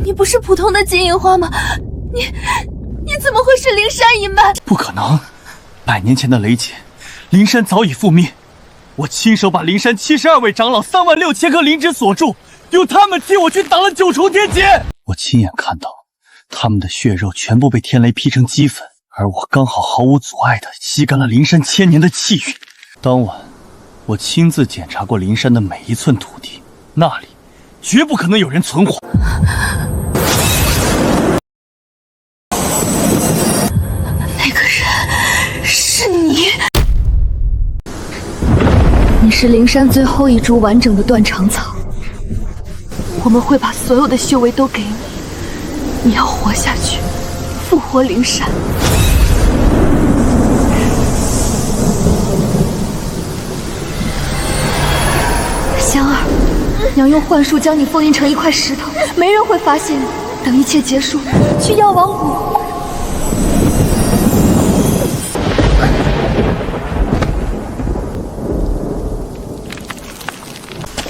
你不是普通的金银花吗？你怎么会是灵山一脉？不可能！100年前的雷劫，灵山早已覆灭。我亲手把灵山72位长老36000颗灵芝锁住，用他们替我去挡了9重天劫。我亲眼看到他们的血肉全部被天雷劈成齑粉，而我刚好毫无阻碍地吸干了灵山千年的气运。当晚，我亲自检查过灵山的每一寸土地，那里绝不可能有人存活。那个人是你，你是灵山最后一株完整的断肠草。我们会把所有的修为都给你，你要活下去，复活灵山。香儿，娘用幻术将你封印成一块石头，没人会发现你。等一切结束，去药王谷。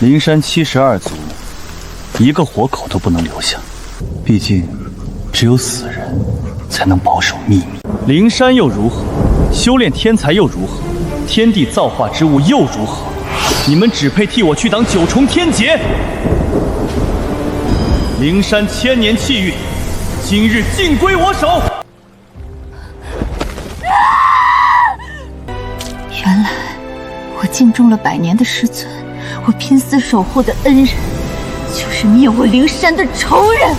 灵山72族，一个活口都不能留下。毕竟，只有死人才能保守秘密。灵山又如何？修炼天才又如何？天地造化之物又如何？你们只配替我去挡九重天劫。灵山千年气运，今日尽归我手。原来我敬重了100年的师尊，我拼死守护的恩人，就是灭我灵山的仇人。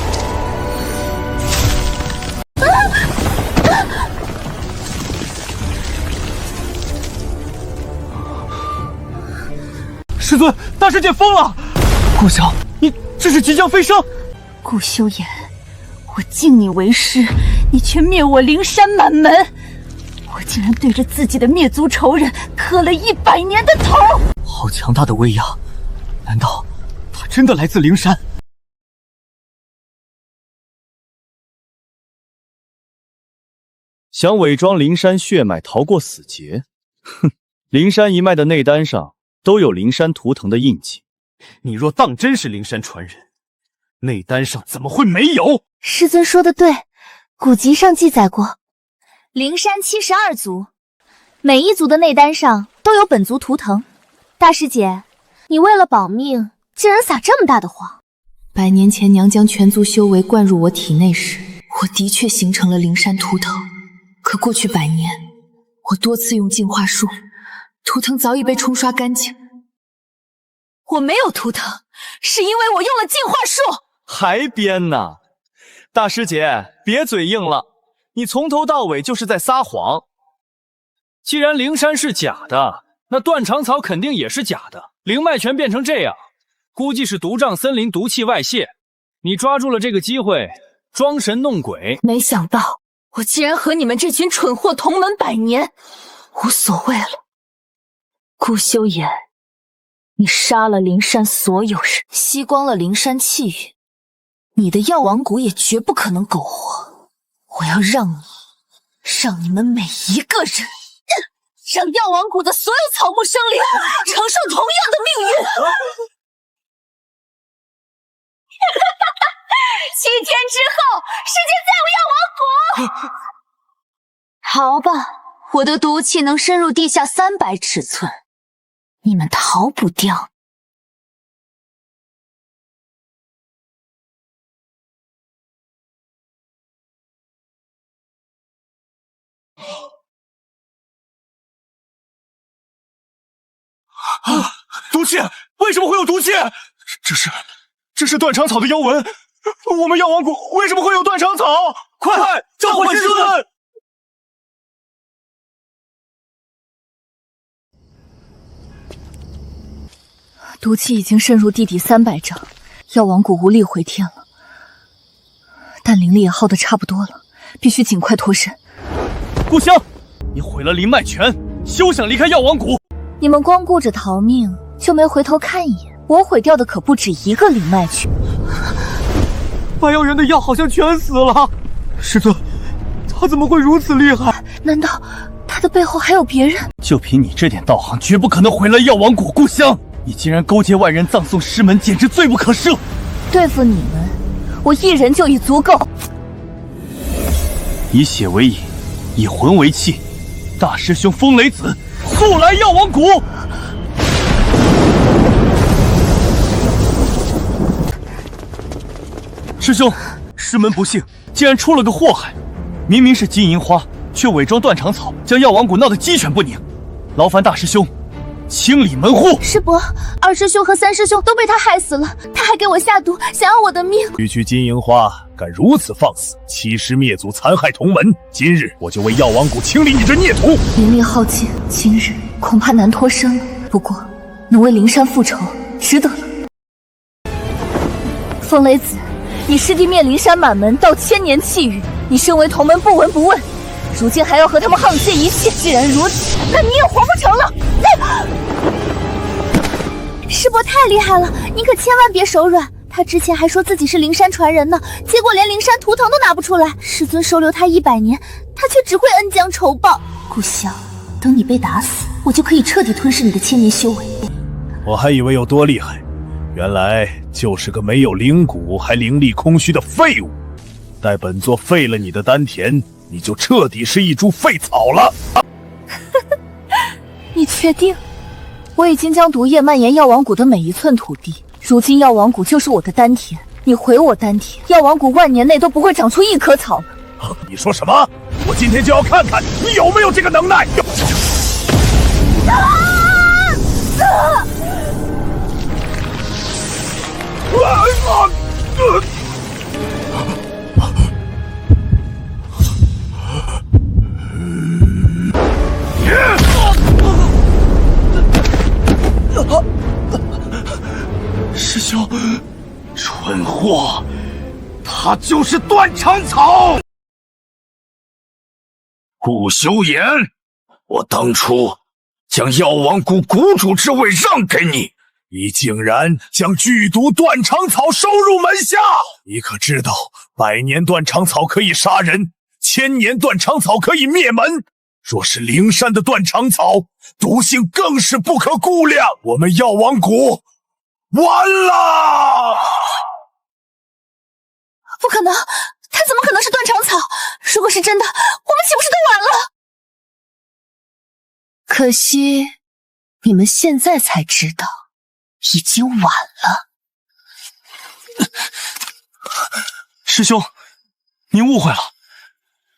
师尊，大师姐疯了！顾香，你这是即将飞升。顾修言，我敬你为师，你却灭我灵山满门，我竟然对着自己的灭族仇人磕了100年的头！好强大的威压，难道他真的来自灵山？想伪装灵山血脉逃过死劫？哼！灵山一脉的内丹上都有灵山图腾的印记。你若当真是灵山传人，内丹上怎么会没有？师尊说的对，古籍上记载过，灵山72族，每一族的内丹上都有本族图腾。大师姐，你为了保命，竟然撒这么大的谎。100年前娘将全族修为灌入我体内时，我的确形成了灵山图腾。可过去100年，我多次用净化术，图腾早已被冲刷干净。我没有图腾，是因为我用了净化术。还编呢？大师姐，别嘴硬了，你从头到尾就是在撒谎。既然灵山是假的，那断肠草肯定也是假的。灵脉全变成这样，估计是毒瘴森林毒气外泄。你抓住了这个机会，装神弄鬼。没想到我竟然和你们这群蠢货同门100年，无所谓了。顾修言，你杀了灵山所有人，吸光了灵山气运，你的药王谷也绝不可能苟活。我要让你们每一个人，让药王谷的所有草木生灵承受同样的命运。7天之后，世界再无药王谷。好吧，我的毒气能深入地下300尺寸，你们逃不掉。毒气！为什么会有毒气？这是断肠草的妖纹。我们药王谷为什么会有断肠草？快召唤师尊！毒气已经渗入地底300丈，药王谷无力回天了。但灵力也耗得差不多了，必须尽快脱身。顾香，你毁了灵脉拳，休想离开药王谷！你们光顾着逃命，就没回头看一眼。我毁掉的可不止一个灵脉拳。白药人的药好像全死了。师尊，他怎么会如此厉害？难道他的背后还有别人？就凭你这点道行，绝不可能毁了药王谷。顾香，你竟然勾结外人葬送师门，简直罪不可赦！对付你们，我一人就已足够。以血为引，以魂为气，大师兄风雷子，速来药王谷！师兄，师门不幸，竟然出了个祸害。明明是金银花，却伪装断肠草，将药王谷闹得鸡犬不宁，劳烦大师兄清理门户。师伯，二师兄和三师兄都被他害死了，他还给我下毒，想要我的命。区金银花敢如此放肆，欺师灭祖，残害同门，今日我就为药王谷清理你这孽徒。灵力耗尽，今日恐怕难脱身了。不过能为灵山复仇，值得了。风雷子，你师弟灭灵山满门，道千年气宇，你身为同门不闻不问，如今还要和他们沆瀣一气。既然如此，那你也活不成了。师伯太厉害了，你可千万别手软。他之前还说自己是灵山传人呢，结果连灵山图腾都拿不出来。师尊收留他100年，他却只会恩将仇报。顾萧，等你被打死，我就可以彻底吞噬你的千年修为。我还以为有多厉害，原来就是个没有灵骨还灵力空虚的废物。待本座废了你的丹田，你就彻底是一株废草了。你确定？我已经将毒液蔓延药王谷的每一寸土地，如今药王谷就是我的丹田，你毁我丹田，药王谷万年内都不会长出一棵草了。你说什么？我今天就要看看你有没有这个能耐！师兄，蠢货，他就是断肠草。顾修言，我当初将药王谷谷主之位让给你，你竟然将剧毒断肠草收入门下。你可知道，100年断肠草可以杀人，1000年断肠草可以灭门。若是灵山的断肠草，毒性更是不可估量。我们药王谷完了！不可能，他怎么可能是断肠草？如果是真的，我们岂不是都完了？可惜，你们现在才知道，已经晚了。师兄，您误会了。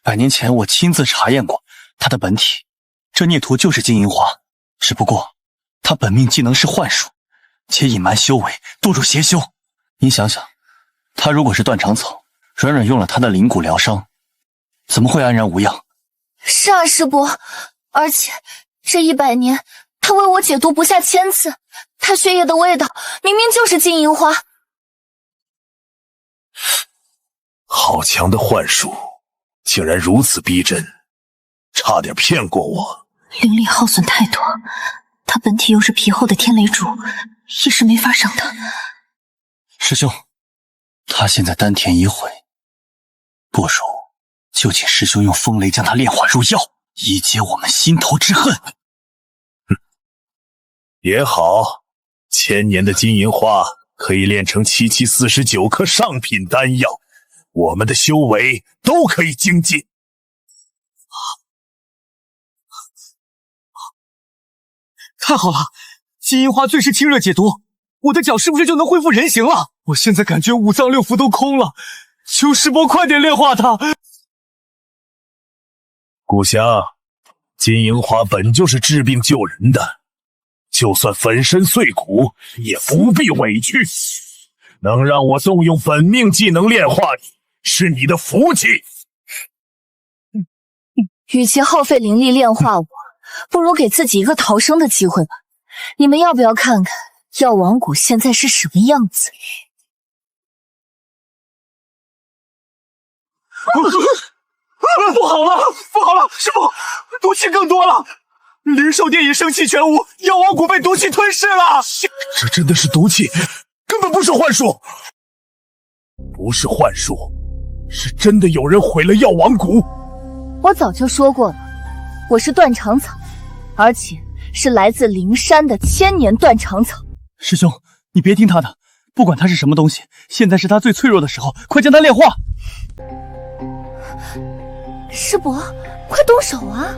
100年前我亲自查验过他的本体，这孽徒就是金银花，只不过他本命技能是幻术，且隐瞒修为，堕入邪修。您想想，他如果是断肠草，软软用了他的灵骨疗伤，怎么会安然无恙？是啊，师伯，而且这100年，他为我解毒不下1000次，他血液的味道明明就是金银花。好强的幻术，竟然如此逼真，差点骗过我。灵力耗损太多，他本体又是皮厚的天雷主，一时没法伤他。师兄，他现在丹田已毁，不如就请师兄用风雷将他炼化入药，以解我们心头之恨。也好，1000年的金银花可以炼成7749颗上品丹药，我们的修为都可以精进。太好了，金银花最是清热解毒，我的脚是不是就能恢复人形了？我现在感觉5脏6腑都空了，求师伯快点炼化它。顾香，金银花本就是治病救人的，就算粉身碎骨也不必委屈。能让我动用本命技能炼化你，是你的福气。与其耗费灵力炼化我，不如给自己一个逃生的机会吧。你们要不要看看药王谷现在是什么样子？不好了，不好了，师傅，毒气更多了！灵兽殿已生气全无，药王谷被毒气吞噬了。这真的是毒气，根本不是幻术。不是幻术，是真的有人毁了药王谷。我早就说过了，我是断肠草，而且是来自灵山的1000年断肠草。师兄，你别听他的，不管他是什么东西，现在是他最脆弱的时候，快将他炼化。师伯，快动手啊！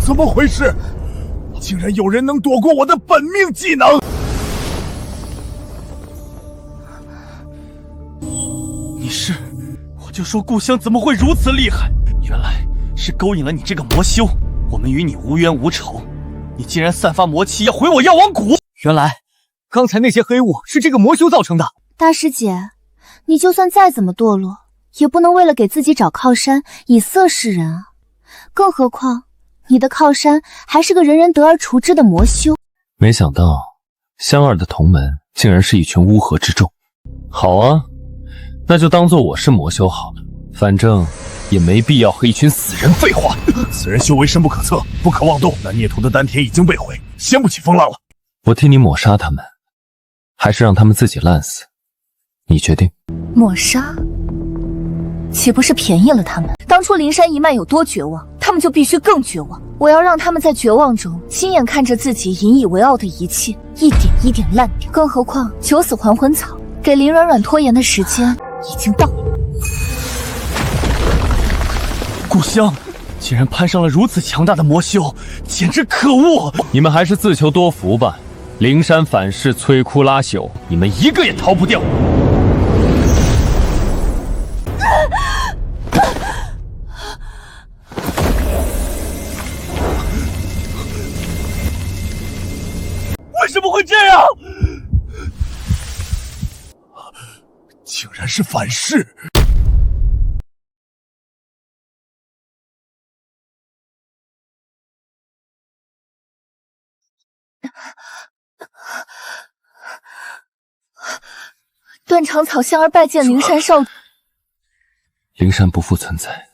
怎么回事？竟然有人能躲过我的本命技能！就说故乡怎么会如此厉害，原来是勾引了你这个魔修。我们与你无冤无仇，你竟然散发魔气要毁我药王谷！原来刚才那些黑雾是这个魔修造成的。大师姐，你就算再怎么堕落，也不能为了给自己找靠山以色示人啊！更何况你的靠山还是个人人得而除之的魔修。没想到香儿的同门竟然是一群乌合之众。好啊，那就当做我是魔修好了，反正也没必要和一群死人废话。此人修为深不可测，不可妄动。那孽徒的丹田已经被毁，掀不起风浪了。我替你抹杀他们，还是让他们自己烂死，你决定。抹杀，岂不是便宜了他们？当初灵山一脉有多绝望，他们就必须更绝望。我要让他们在绝望中亲眼看着自己引以为傲的一切一点一点烂掉。更何况九死还魂草给林软软拖延的时间已经到了。故乡竟然攀上了如此强大的魔修，简直可恶！你们还是自求多福吧。灵山反噬摧枯拉朽，你们一个也逃不掉。为什么会这样？竟然是反噬！断肠草香儿拜见灵山少主。灵山不复存在，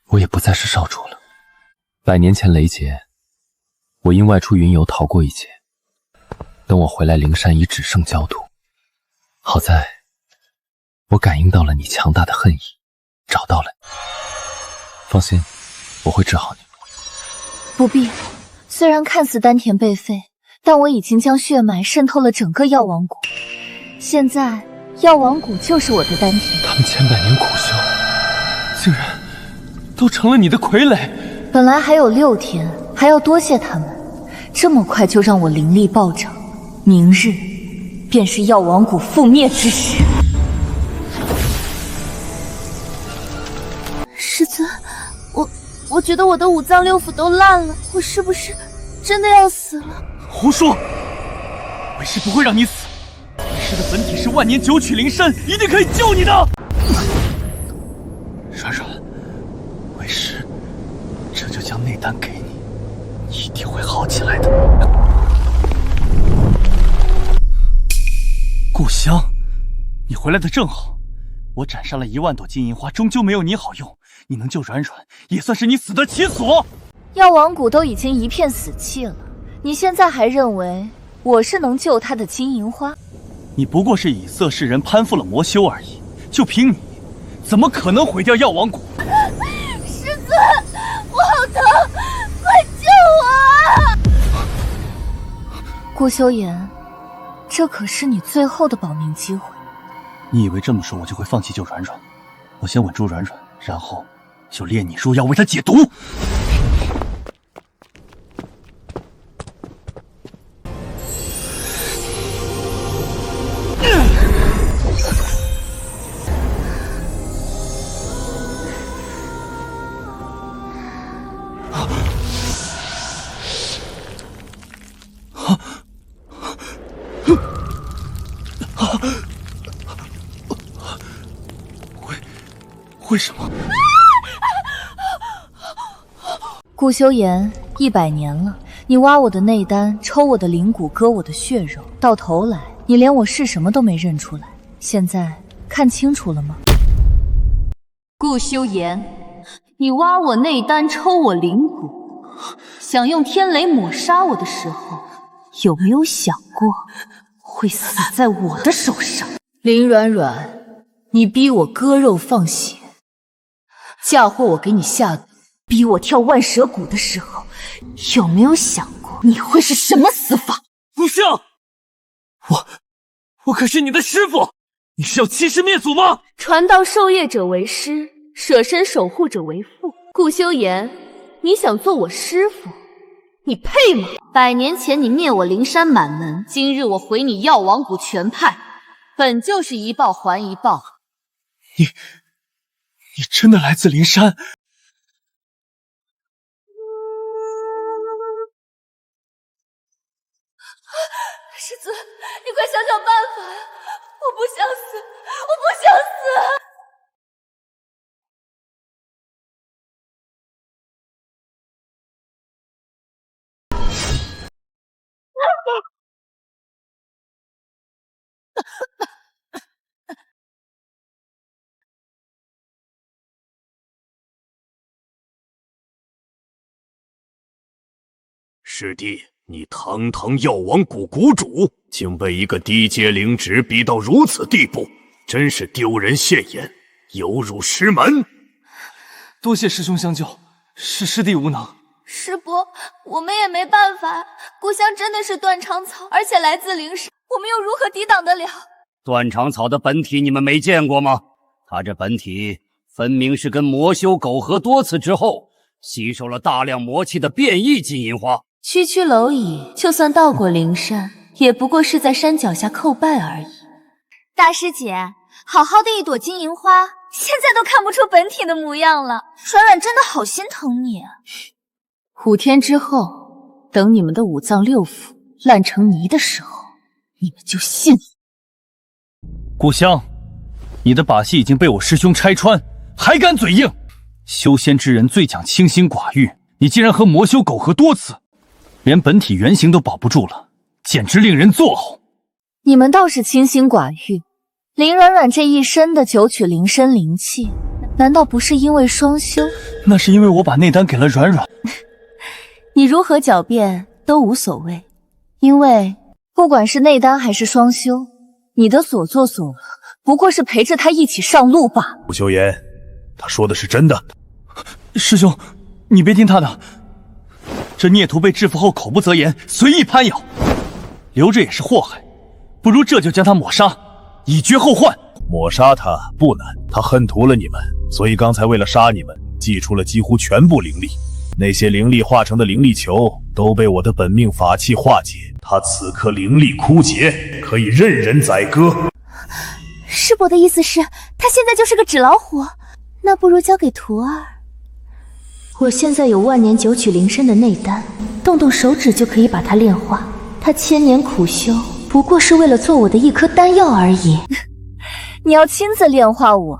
我也不再是少主了。100年前雷劫，我因外出云游逃过一劫。等我回来，灵山已只剩焦土。好在，我感应到了你强大的恨意，找到了你。放心，我会治好你。不必，虽然看似丹田被废，但我已经将血脉渗透了整个药王谷。现在，药王谷就是我的丹田。他们千百年苦修，竟然都成了你的傀儡。本来还有6天，还要多谢他们，这么快就让我灵力暴涨。明日便是药王谷覆灭之时。师尊，我觉得我的5脏6腑都烂了，我是不是真的要死了？胡说！为师不会让你死。为师的本体是万年九曲灵山，一定可以救你的。软软，为师这就将内丹给你，你一定会好起来的。故乡，你回来的正好。我斩杀了1万朵金银花，终究没有你好用。你能救软软，也算是你死得其所。药王谷都已经一片死气了，你现在还认为我是能救他的金银花？你不过是以色示人，攀附了魔修而已。就凭你，怎么可能毁掉药王谷？师尊，我好疼，快救我！顾修言，这可是你最后的保命机会。你以为这么说我就会放弃救软软？我先稳住软软，然后就炼你入药为他解毒。为什么？顾修言，100年了，你挖我的内丹，抽我的灵骨，割我的血肉，到头来你连我是什么都没认出来。现在看清楚了吗？顾修言，你挖我内丹，抽我灵骨，想用天雷抹杀我的时候，有没有想过会死在我的手上？林软软，你逼我割肉放血，嫁祸我给你下毒，逼我跳万蛇谷的时候，有没有想过你会是什么死法？不像，我可是你的师傅，你是要欺师灭祖吗？传道授业者为师，舍身守护者为父。顾修言，你想做我师傅，你配吗？100年前你灭我灵山满门，今日我毁你药王谷全派，本就是一报还一报。你真的来自灵山？师尊，你快想想办法呀！我不想死，我不想死！师弟，你堂堂药王谷谷主，竟被一个低阶灵职逼到如此地步，真是丢人现眼，有辱师门。多谢师兄相救，是师弟无能。师伯，我们也没办法，故乡真的是断肠草，而且来自灵山，我们又如何抵挡得了？断肠草的本体你们没见过吗？它这本体分明是跟魔修苟合多次之后，吸收了大量魔气的变异金银花。区区蝼蚁，就算到过灵山，也不过是在山脚下叩拜而已。大师姐，好好的一朵金银花，现在都看不出本体的模样了。软软真的好心疼你啊。5天之后，等你们的五脏六腑烂成泥的时候，你们就信了。故乡，你的把戏已经被我师兄拆穿，还敢嘴硬！修仙之人最讲清心寡欲，你竟然和魔修苟合多次，连本体原形都保不住了，简直令人作呕。你们倒是清心寡欲，林软软这一身的九曲灵身灵气，难道不是因为双修？那是因为我把内丹给了软软。你如何狡辩都无所谓，因为不管是内丹还是双修，你的所作所为不过是陪着他一起上路罢了。顾修言，他说的是真的。师兄，你别听他的。这孽徒被制服后口不择言，随意攀咬，留着也是祸害，不如这就将他抹杀，以绝后患。抹杀他不难，他恨屠了你们，所以刚才为了杀你们，祭出了几乎全部灵力。那些灵力化成的灵力球都被我的本命法器化解，他此刻灵力枯竭，可以任人宰割。师伯的意思是，他现在就是个纸老虎，那不如交给徒儿。我现在有万年九曲灵身的内丹，动动手指就可以把它炼化。他千年苦修，不过是为了做我的一颗丹药而已。你要亲自炼化我，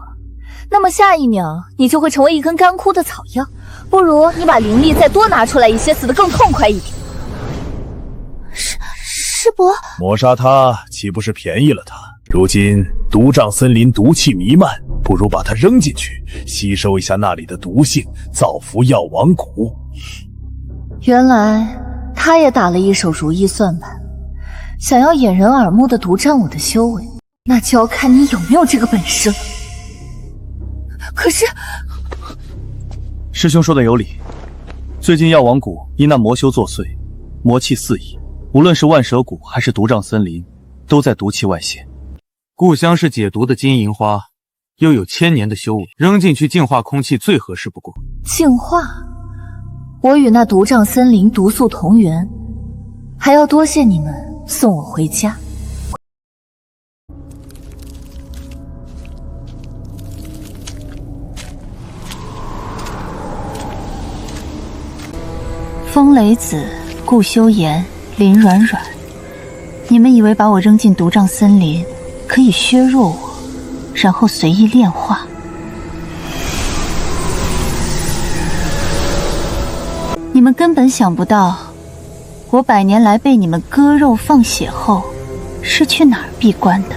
那么下一秒你就会成为一根干枯的草药。不如你把灵力再多拿出来一些，死得更痛快一点。师伯，抹杀他岂不是便宜了他？如今毒瘴森林毒气弥漫，不如把它扔进去，吸收一下那里的毒性，造福药王谷。原来他也打了一手如意算盘，想要掩人耳目的独占我的修为，那就要看你有没有这个本事了。可是师兄说的有理，最近药王谷因那魔修作祟，魔气四溢，无论是万蛇谷还是毒瘴森林，都在毒气外泄。故乡是解毒的金银花，又有1000年的修为，扔进去净化空气最合适不过。净化？我与那毒瘴森林毒素同源，还要多谢你们送我回家。风雷子、顾修言、林软软，你们以为把我扔进毒瘴森林可以削弱我，然后随意炼化？你们根本想不到，我100年来被你们割肉放血后，是去哪儿闭关的。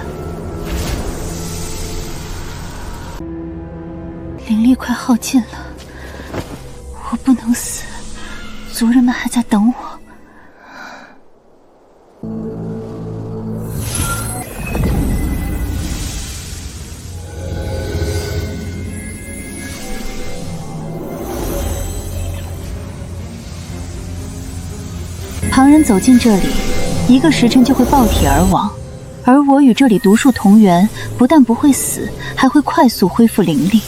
灵力快耗尽了，我不能死。族人们还在等我。旁人走进这里，1个时辰就会爆体而亡，而我与这里毒素同源，不但不会死，还会快速恢复灵力。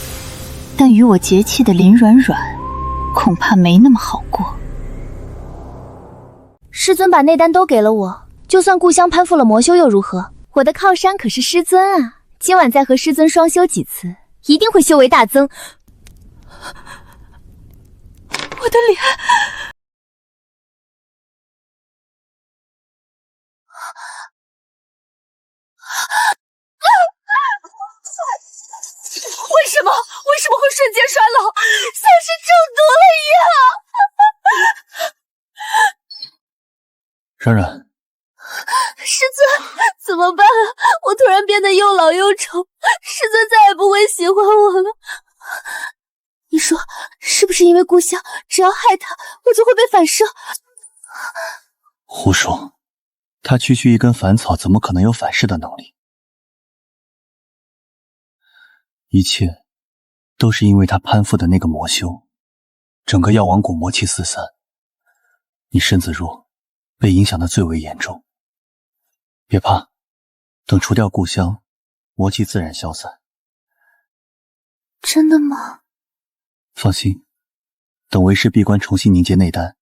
但与我结气的林软软，恐怕没那么好过。师尊把内丹都给了我，就算故乡攀附了魔修又如何？我的靠山可是师尊啊！今晚再和师尊双修几次，一定会修为大增。我的脸！为什么会瞬间衰老，像是中毒了一样？冉冉，师尊，怎么办啊？我突然变得又老又丑，师尊再也不会喜欢我了。你说是不是因为故乡只要害他，我就会被反噬？胡说，他区区一根凡草，怎么可能有反噬的能力？一切都是因为他攀附的那个魔修，整个药王谷魔气四散，你身子弱，被影响的最为严重。别怕，等除掉故乡，魔气自然消散。真的吗？放心，等为师闭关重新凝结内丹，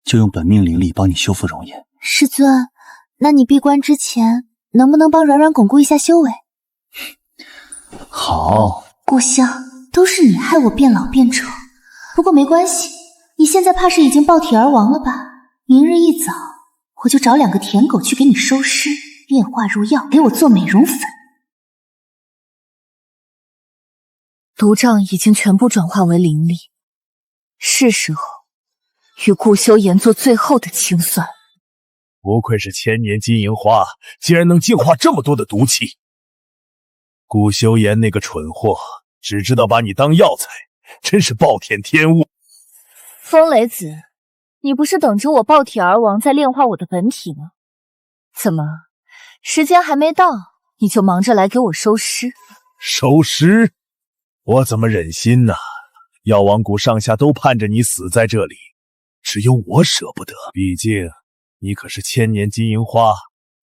就用本命灵力帮你修复容颜。师尊，那你闭关之前能不能帮软软巩固一下修为？好。故乡，都是你害我变老变丑，不过没关系，你现在怕是已经爆体而亡了吧？明日一早，我就找2个舔狗去给你收尸，炼化入药，给我做美容粉。毒瘴已经全部转化为灵力，是时候与顾修言做最后的清算。不愧是千年金银花，竟然能净化这么多的毒气。顾修言那个蠢货，只知道把你当药材，真是暴殄天物。风雷子，你不是等着我爆体而亡再炼化我的本体吗？怎么，时间还没到，你就忙着来给我收尸？收尸？我怎么忍心呢？药王谷上下都盼着你死在这里，只有我舍不得。毕竟你可是千年金银花，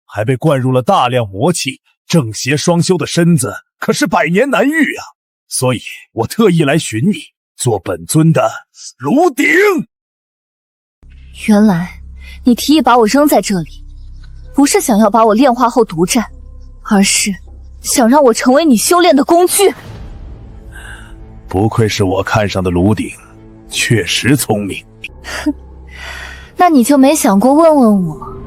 还被灌入了大量魔气，正邪双修的身子可是百年难遇啊！所以我特意来寻你，做本尊的炉鼎。原来你提议把我扔在这里，不是想要把我炼化后独占，而是想让我成为你修炼的工具。不愧是我看上的炉鼎，确实聪明。哼，那你就没想过问问我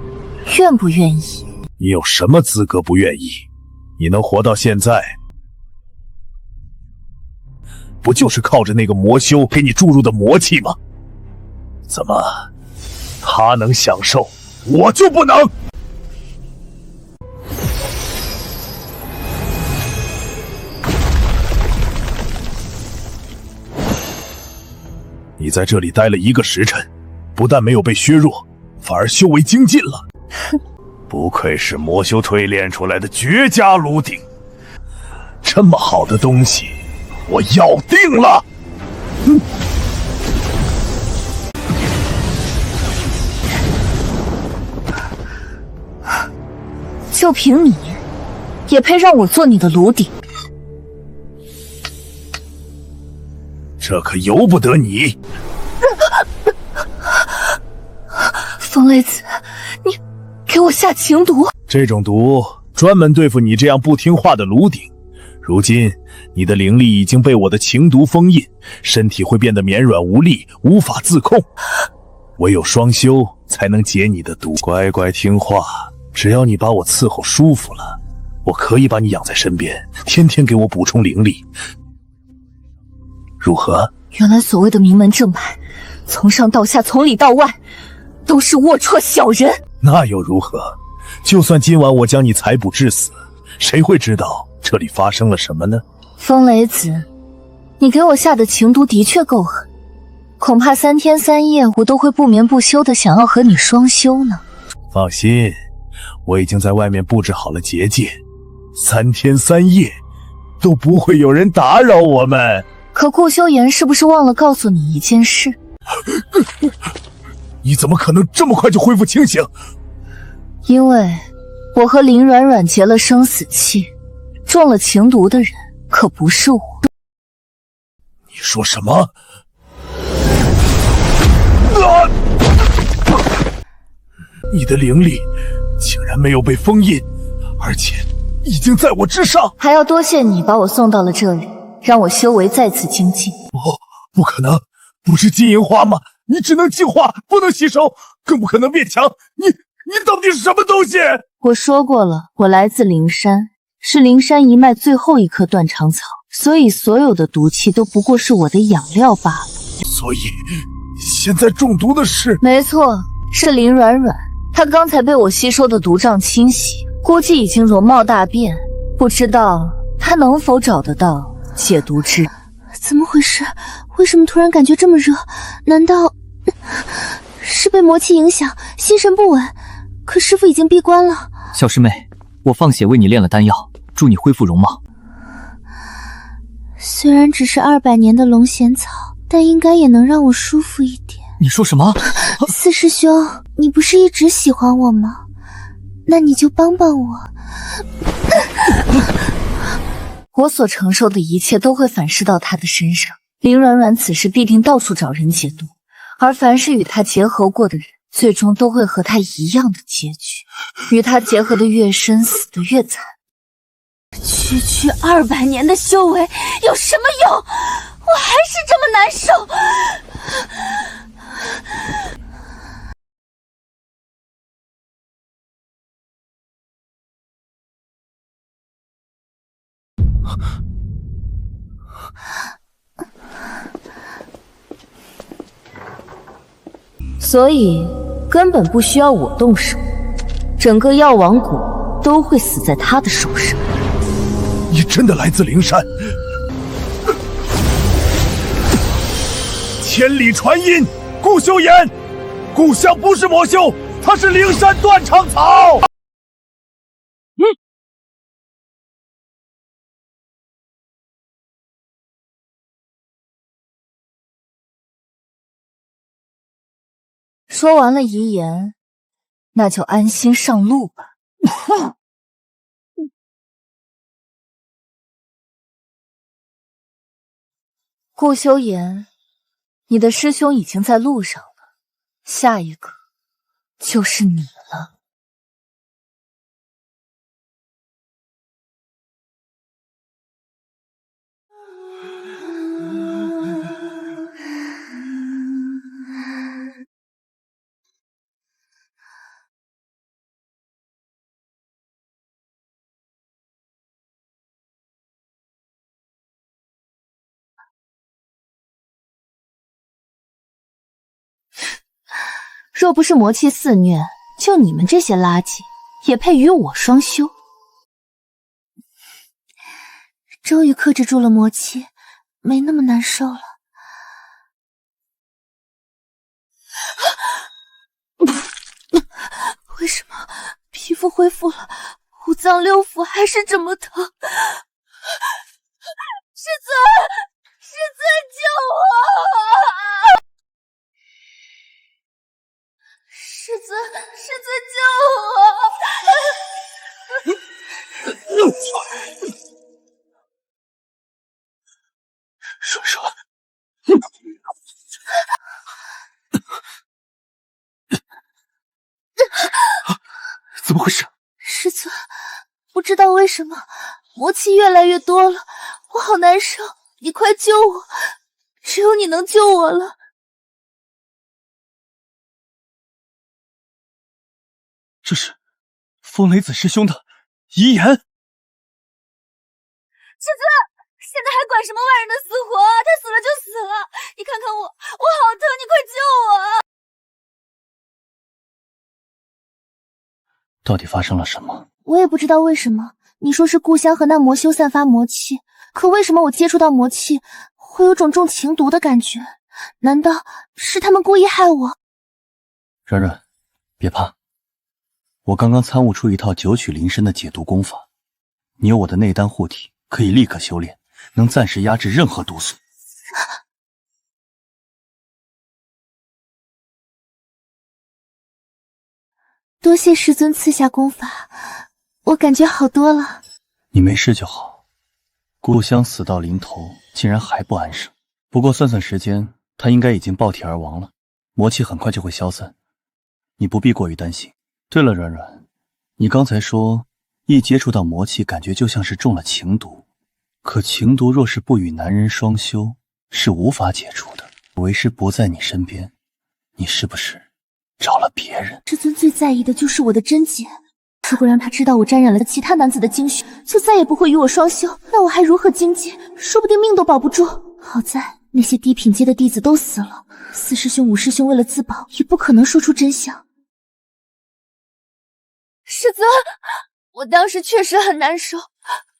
愿不愿意？你有什么资格不愿意？你能活到现在，不就是靠着那个魔修给你注入的魔气吗？怎么，他能享受，我就不能？你在这里待了1个时辰，不但没有被削弱，反而修为精进了。哼，不愧是魔修淬炼出来的绝佳炉鼎，这么好的东西，我要定了。就凭你，也配让我做你的炉鼎？这可由不得你。风雷子，你给我下情毒？这种毒专门对付你这样不听话的炉鼎。如今你的灵力已经被我的情毒封印，身体会变得绵软无力，无法自控。唯有双修才能解你的毒。乖乖听话，只要你把我伺候舒服了，我可以把你养在身边，天天给我补充灵力。如何？原来所谓的名门正派，从上到下，从里到外，都是龌龊小人。那又如何？就算今晚我将你采捕致死，谁会知道这里发生了什么呢？风雷子，你给我下的情毒的确够狠，恐怕3天3夜我都会不眠不休的想要和你双修呢。放心，我已经在外面布置好了结界，3天3夜都不会有人打扰我们。可顾修言是不是忘了告诉你一件事？你怎么可能这么快就恢复清醒？因为我和林软软结了生死契，中了情毒的人可不是我。你说什么？你的灵力竟然没有被封印，而且已经在我之上。还要多谢你把我送到了这里，让我修为再次精进。不可能，不是金银花吗？你只能净化，不能吸收，更不可能变强。你到底是什么东西？我说过了，我来自灵山，是灵山一脉最后一棵断肠草，所以所有的毒气都不过是我的养料罢了。所以现在中毒的是？没错，是林软软。她刚才被我吸收的毒瘴清洗，估计已经容貌大变，不知道她能否找得到解毒之。怎么回事？为什么突然感觉这么热？难道是被魔气影响，心神不稳？可师傅已经闭关了。小师妹，我放血为你炼了丹药，助你恢复容貌。虽然只是200年的龙涎草，但应该也能让我舒服一点。你说什么？四师兄，你不是一直喜欢我吗？那你就帮帮我。我所承受的一切都会反噬到他的身上。林软软此时必定到处找人解毒，而凡是与他结合过的人，最终都会和他一样的结局。与他结合的越深，死得越惨。区区200年的修为有什么用？我还是这么难受。所以根本不需要我动手，整个药王谷都会死在他的手上。你真的来自灵山？千里传音，顾修言，故乡不是魔修，他是灵山断肠草。说完了遗言，那就安心上路吧。顾修言，你的师兄已经在路上了，下一个就是你了。若不是魔气肆虐，就你们这些垃圾，也配与我双修？终于克制住了魔气，没那么难受了。为什么皮肤恢复了，五脏六腑还是这么疼？师尊，师尊救我！师尊，师尊救我！说，怎么回事？师尊，不知道为什么魔气越来越多了，我好难受，你快救我！只有你能救我了。这是风雷子师兄的遗言。师尊，现在还管什么外人的死活？他死了就死了，你看看我好疼，你快救我！到底发生了什么？我也不知道为什么。你说是故乡和那魔修散发魔气，可为什么我接触到魔气会有种中情毒的感觉？难道是他们故意害我？软软，别怕，我刚刚参悟出一套九曲灵身的解毒功法，你有我的内丹护体，可以立刻修炼，能暂时压制任何毒素。多谢师尊赐下功法，我感觉好多了。你没事就好。故乡死到临头，竟然还不安生。不过算算时间，他应该已经爆体而亡了，魔气很快就会消散，你不必过于担心。对了，软软，你刚才说一接触到魔气，感觉就像是中了情毒，可情毒若是不与男人双修，是无法解除的。为师不在你身边，你是不是找了别人？师尊最在意的就是我的贞洁，如果让他知道我沾染了其他男子的精血，就再也不会与我双修，那我还如何精进？说不定命都保不住。好在那些低品阶的弟子都死了，四师兄、五师兄为了自保，也不可能说出真相。师尊，我当时确实很难受，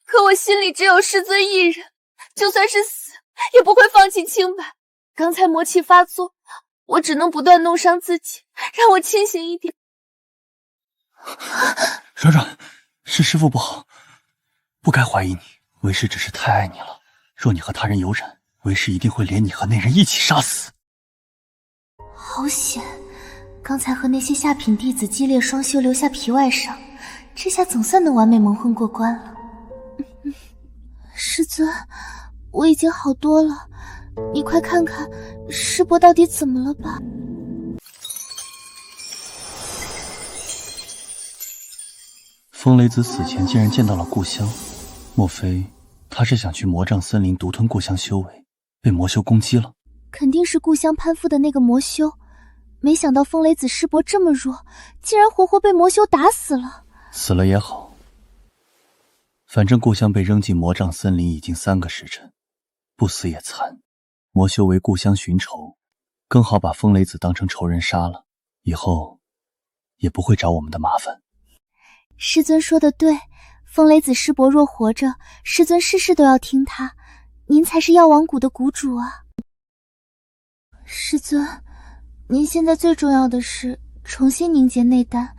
可我心里只有师尊一人，就算是死，也不会放弃清白。刚才魔气发作，我只能不断弄伤自己，让我清醒一点。软软，是师父不好，不该怀疑你。为师只是太爱你了，若你和他人有染，为师一定会连你和那人一起杀死。好险，刚才和那些下品弟子激烈双修，留下皮外伤，这下总算能完美蒙混过关了。师尊，我已经好多了，你快看看师伯到底怎么了吧。风雷子死前竟然见到了故乡，莫非他是想去魔杖森林独吞故乡修为，被魔修攻击了？肯定是故乡攀附的那个魔修，没想到风雷子师伯这么弱，竟然活活被魔修打死了。死了也好，反正故乡被扔进魔杖森林已经3个时辰，不死也残。魔修为故乡寻仇，更好把风雷子当成仇人杀了，以后也不会找我们的麻烦。师尊说的对，风雷子师伯若活着，师尊事事都要听他，您才是药王谷的谷主啊。师尊，您现在最重要的是重新凝结内丹，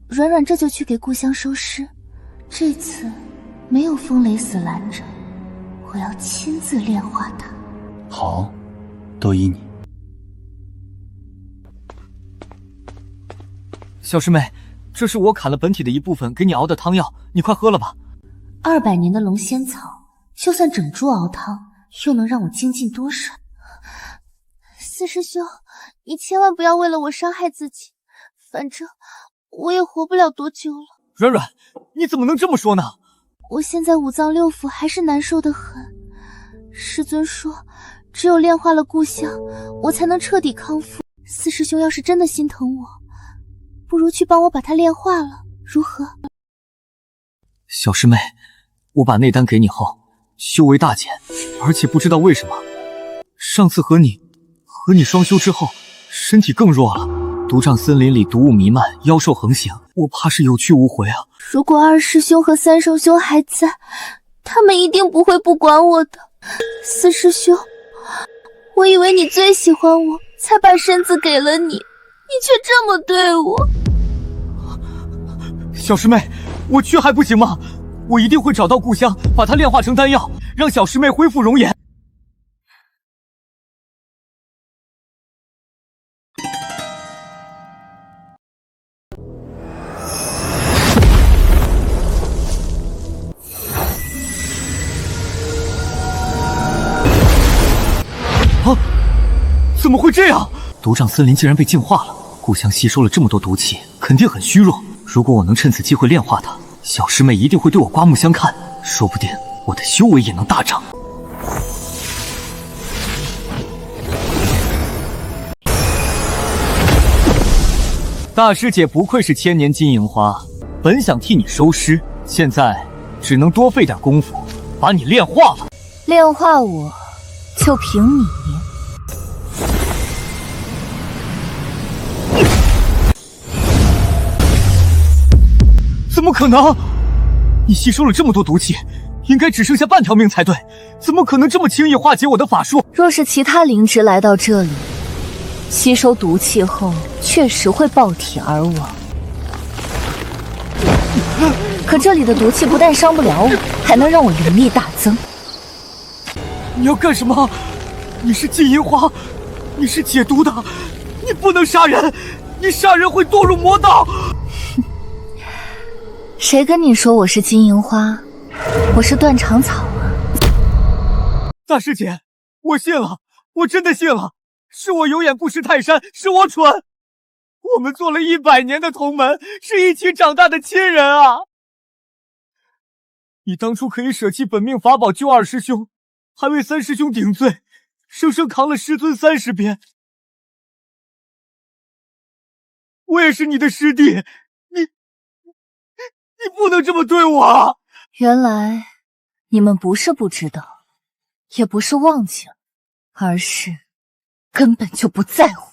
软软这就去给故乡收尸。这次没有风雷死拦着，我要亲自炼化他。好，都依你。小师妹，这是我砍了本体的一部分给你熬的汤药，你快喝了吧。200年的龙仙草，就算整株熬汤，又能让我精进多少？四师兄，你千万不要为了我伤害自己，反正我也活不了多久了。软软，你怎么能这么说呢？我现在五脏六腑还是难受得很。师尊说，只有炼化了故乡，我才能彻底康复。四师兄要是真的心疼我，不如去帮我把它炼化了，如何？小师妹，我把内丹给你后，修为大减，而且不知道为什么，上次和你双修之后，身体更弱了。毒瘴森林里毒雾弥漫，妖兽横行，我怕是有去无回啊。如果2师兄和3师兄还在，他们一定不会不管我的。4师兄，我以为你最喜欢我，才把身子给了你，你却这么对我。小师妹，我去还不行吗？我一定会找到故乡，把它炼化成丹药，让小师妹恢复容颜。啊！怎么会这样？毒瘴森林竟然被净化了，故乡吸收了这么多毒气，肯定很虚弱。如果我能趁此机会炼化它，小师妹一定会对我刮目相看，说不定我的修为也能大涨。大师姐不愧是千年金银花，本想替你收尸，现在只能多费点功夫，把你炼化了。炼化我，就凭你？怎么可能？你吸收了这么多毒气，应该只剩下半条命才对，怎么可能这么轻易化解我的法术？若是其他灵芝来到这里，吸收毒气后，确实会爆体而亡。可这里的毒气不但伤不了我，还能让我灵力大增。你要干什么？你是金银花，你是解毒的，你不能杀人，你杀人会堕入魔道。谁跟你说我是金银花？我是断肠草啊！大师姐，我信了，我真的信了，是我有眼不识泰山，是我蠢。我们做了100年的同门，是一起长大的亲人啊！你当初可以舍弃本命法宝救二师兄，还为三师兄顶罪，生生扛了师尊30鞭。我也是你的师弟，你不能这么对我！原来你们不是不知道，也不是忘记了，而是根本就不在乎。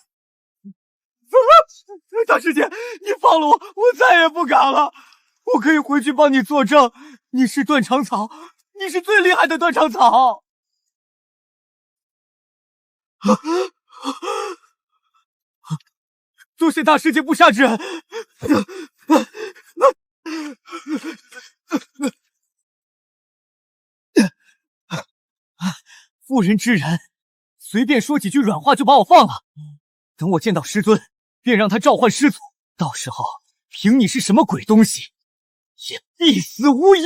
大师姐，你放了我，我再也不敢了。我可以回去帮你作证，你是断肠草，你是最厉害的断肠草。多谢大师姐不杀之恩。妇人之仁，随便说几句软话就把我放了。等我见到师尊，便让他召唤师祖，到时候凭你是什么鬼东西，也必死无疑。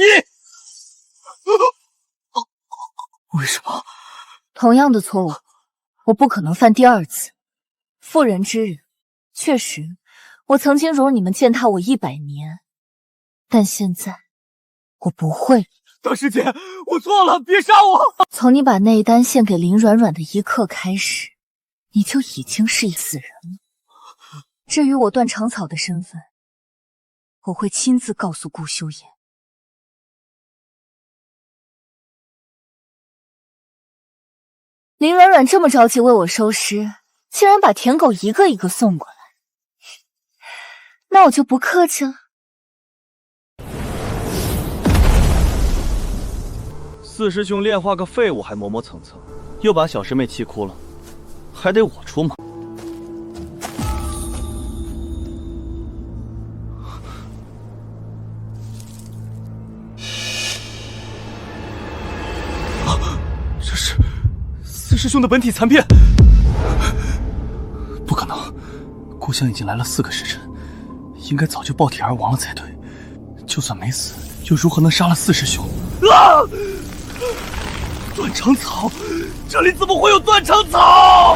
为什么？同样的错误，我不可能犯第二次。妇人之仁，确实，我曾经容你们践踏我100年，但现在我不会。大师姐，我错了，别杀我！从你把内丹献给林软软的一刻开始，你就已经是一死人了。至于我断肠草的身份，我会亲自告诉顾修言。林软软这么着急为我收尸，竟然把舔狗一个一个送过来，那我就不客气了。四师兄炼化个废物还磨磨蹭蹭，又把小师妹气哭了，还得我出马。这是四师兄的本体残片。不可能，故乡已经来了4个时辰，应该早就爆体而亡了才对。就算没死，又如何能杀了四师兄？啊！断肠草，这里怎么会有断肠草？啊！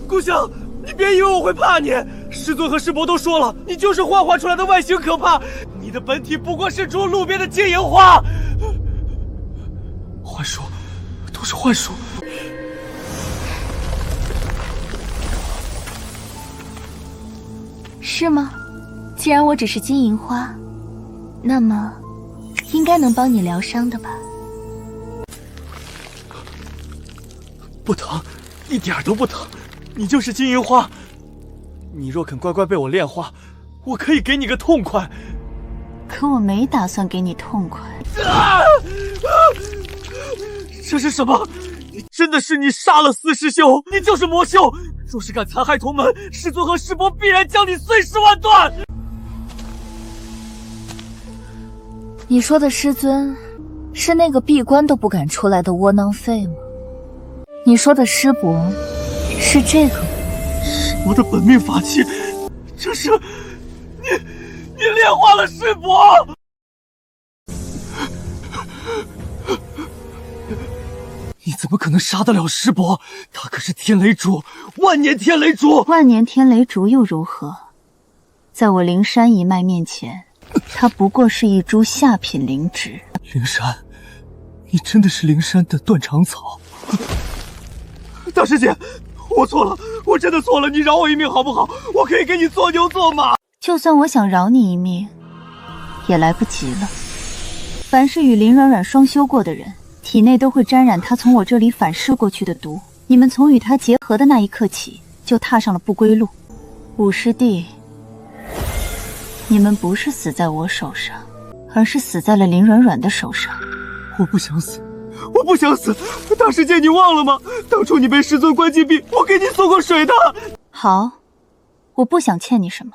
顾香，你别以为我会怕你，师尊和师伯都说了，你就是幻化出来的外形可怕，你的本体不过是株路边的金银花。幻术，都是幻术。是吗？既然我只是金银花，那么应该能帮你疗伤的吧？不疼，一点都不疼。你就是金银花，你若肯乖乖被我炼化，我可以给你个痛快。可我没打算给你痛快。这是什么？真的是你杀了四师兄，你就是魔修！若是敢残害同门，师尊和师伯必然将你碎尸万段。你说的师尊，是那个闭关都不敢出来的窝囊废吗？你说的师伯，是这个吗？师伯的本命法器，这是你炼化了师伯！你怎么可能杀得了师伯？他可是天雷烛，万年天雷烛！万年天雷烛又如何？在我灵山一脉面前，它不过是一株下品灵植。灵山，你真的是灵山的断肠草？大师姐，我错了，我真的错了，你饶我一命好不好？我可以给你做牛做马。就算我想饶你一命，也来不及了。凡是与林软软双修过的人，体内都会沾染他从我这里反噬过去的毒。你们从与他结合的那一刻起，就踏上了不归路。五师弟，你们不是死在我手上，而是死在了林软软的手上。我不想死，我不想死！大师姐，你忘了吗？当初你被师尊关禁闭，我给你送过水的。好，我不想欠你什么。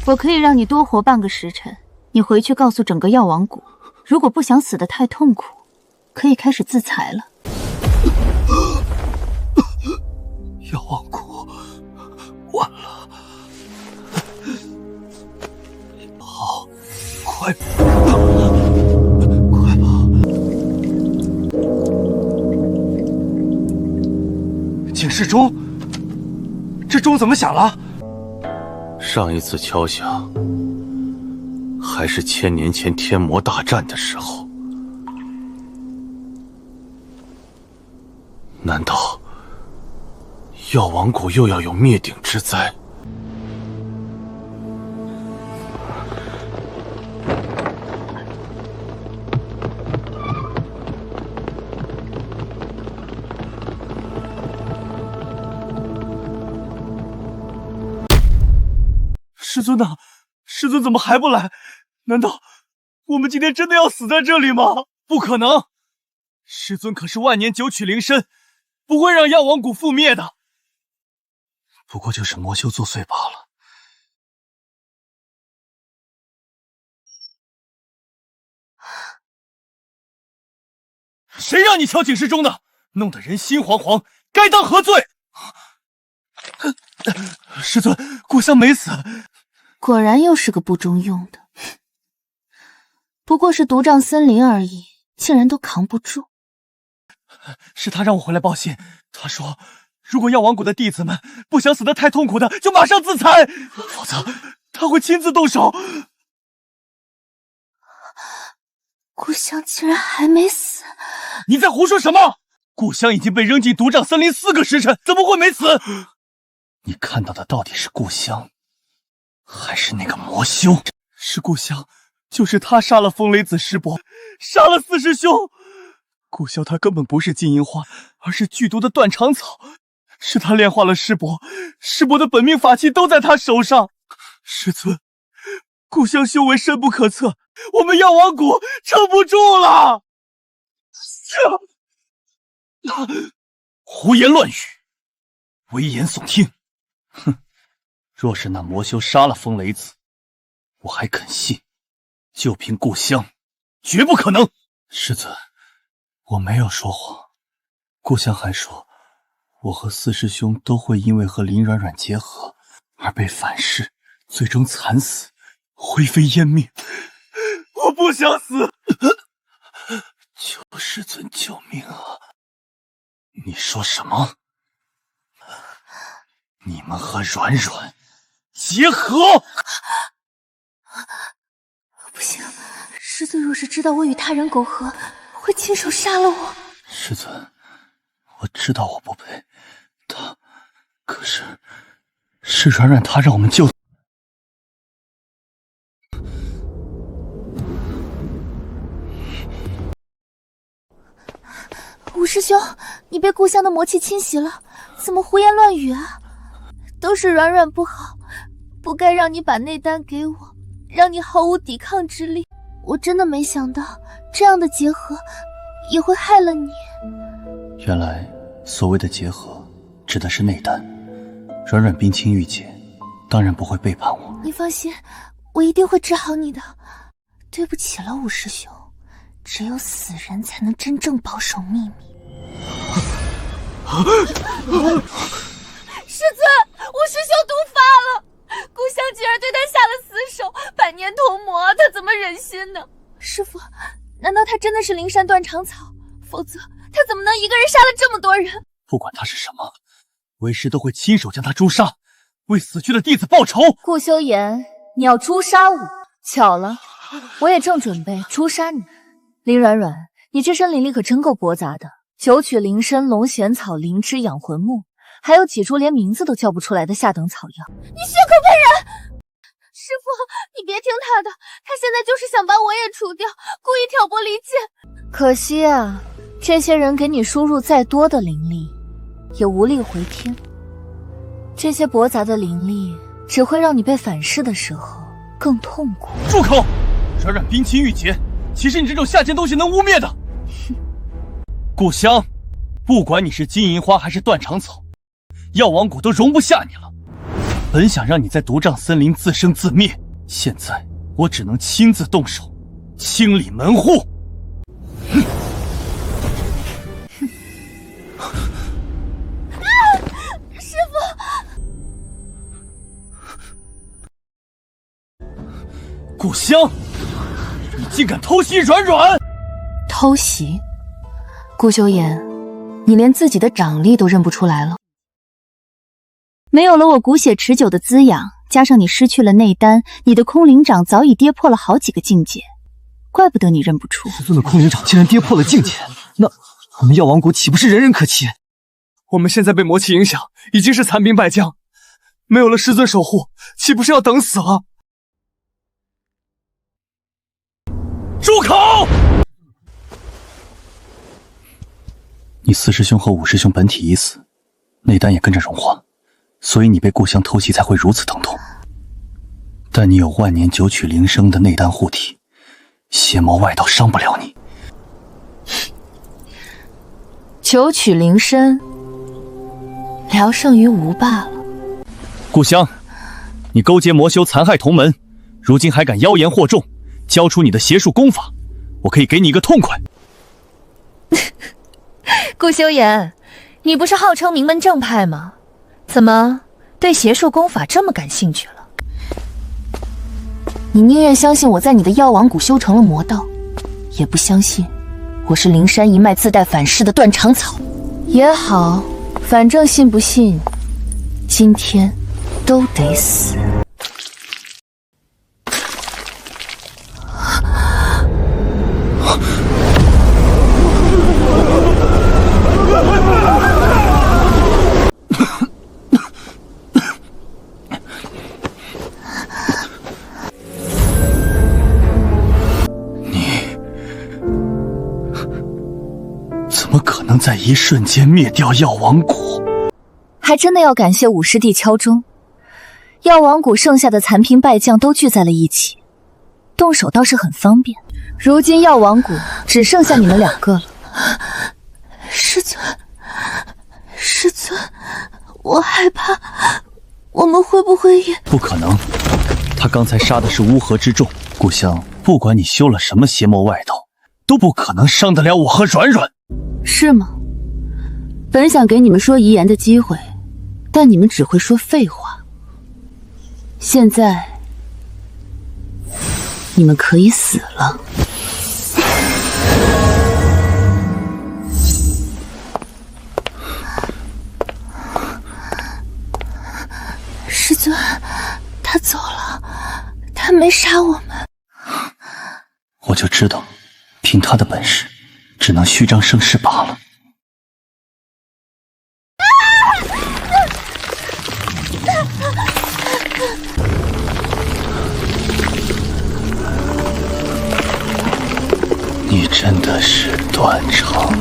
我可以让你多活半个时辰。你回去告诉整个药王谷，如果不想死得太痛苦，可以开始自裁了。药王谷完了，好，快！警示钟，这钟怎么响了？上一次敲响，还是1000年前天魔大战的时候。难道药王谷又要有灭顶之灾？师尊呢？师尊怎么还不来？难道我们今天真的要死在这里吗？不可能！师尊可是万年九曲灵身，不会让药王谷覆灭的。不过就是魔修作祟罢了。谁让你敲警示钟的？弄得人心惶惶，该当何罪？师尊，故乡没死。果然又是个不中用的，不过是独障森林而已，竟然都扛不住。是他让我回来报信，他说如果药王谷的弟子们不想死得太痛苦的，就马上自裁，否则他会亲自动手。故乡竟然还没死！你在胡说什么？故乡已经被扔进独障森林4个时辰，怎么会没死？你看到的到底是故乡，还是那个魔修？是故乡，就是他杀了风雷子师伯，杀了4师兄。故乡他根本不是金银花，而是剧毒的断肠草，是他炼化了师伯，师伯的本命法器都在他手上。师尊，故乡修为深不可测，我们药王谷撑不住了。胡言乱语，危言耸听。哼，若是那魔修杀了风雷子，我还肯信。就凭故乡，绝不可能。师尊，我没有说谎。故乡还说，我和4师兄都会因为和林软软结合而被反噬，最终惨死，灰飞烟灭。我不想死！求师尊救命啊！你说什么？你们和软软结合？不行，师尊若是知道我与他人苟合，会亲手杀了我。师尊，我知道我不配，可是软软他让我们救。五师兄，你被故乡的魔气侵袭了，怎么胡言乱语啊？都是软软不好，不该让你把内丹给我，让你毫无抵抗之力。我真的没想到这样的结合也会害了你。原来所谓的结合指的是内丹，软软冰清玉洁，当然不会背叛我。你放心，我一定会治好你的。对不起了，五师兄，只有死人才能真正保守秘密。师尊，五师兄毒发了，故乡竟然对他下了死手，百年同魔，他怎么忍心呢？师父，难道他真的是灵山断肠草？否则他怎么能一个人杀了这么多人？不管他是什么，为师都会亲手将他诛杀，为死去的弟子报仇。顾修言，你要诛杀我？巧了，我也正准备诛杀你。林软软，你这身灵力可真够驳杂的，九曲灵参、龙涎草、灵芝、养魂木，还有几株连名字都叫不出来的下等草药。你血口喷人！师父，你别听他的，他现在就是想把我也除掉，故意挑拨离间。可惜啊，这些人给你输入再多的灵力，也无力回天。这些驳杂的灵力，只会让你被反噬的时候更痛苦。住口！软软冰清玉洁，岂是你这种下贱东西能污蔑的？故乡，不管你是金银花还是断肠草，药王谷都容不下你了。本想让你在独障森林自生自灭，现在我只能亲自动手，清理门户。师父，故乡，你竟敢偷袭软软！偷袭？顾修言，你连自己的掌力都认不出来了。没有了我骨血持久的滋养，加上你失去了内丹，你的空灵掌早已跌破了好几个境界，怪不得你认不出。师尊的空灵掌竟然跌破了境界，那我们药王谷岂不是人人可欺？我们现在被魔气影响，已经是残兵败将，没有了师尊守护，岂不是要等死了？住口！你四师兄和五师兄本体已死，内丹也跟着融化，所以你被故乡偷袭才会如此疼痛。但你有万年九曲灵生的内丹护体，邪魔外道伤不了你。九曲灵参，聊胜于无罢了。故乡，你勾结魔修残害同门，如今还敢妖言惑众，交出你的邪术功法，我可以给你一个痛快。顾修言，你不是号称名门正派吗？怎么对邪术功法这么感兴趣了？你宁愿相信我在你的药王谷修成了魔道，也不相信我是灵山一脉自带反噬的断肠草。也好，反正信不信，今天都得死。怎么可能在一瞬间灭掉药王谷？还真的要感谢五师弟敲钟，药王谷剩下的残兵败将都聚在了一起，动手倒是很方便。如今药王谷只剩下你们2个了。师尊，师尊，我害怕，我们会不会也……不可能，他刚才杀的是乌合之众。故乡，不管你修了什么邪魔外道，都不可能伤得了我和软软。是吗？本想给你们说遗言的机会，但你们只会说废话。现在，你们可以死了。师尊，他走了，他没杀我们。我就知道，凭他的本事，只能虚张声势罢了。你真的是断肠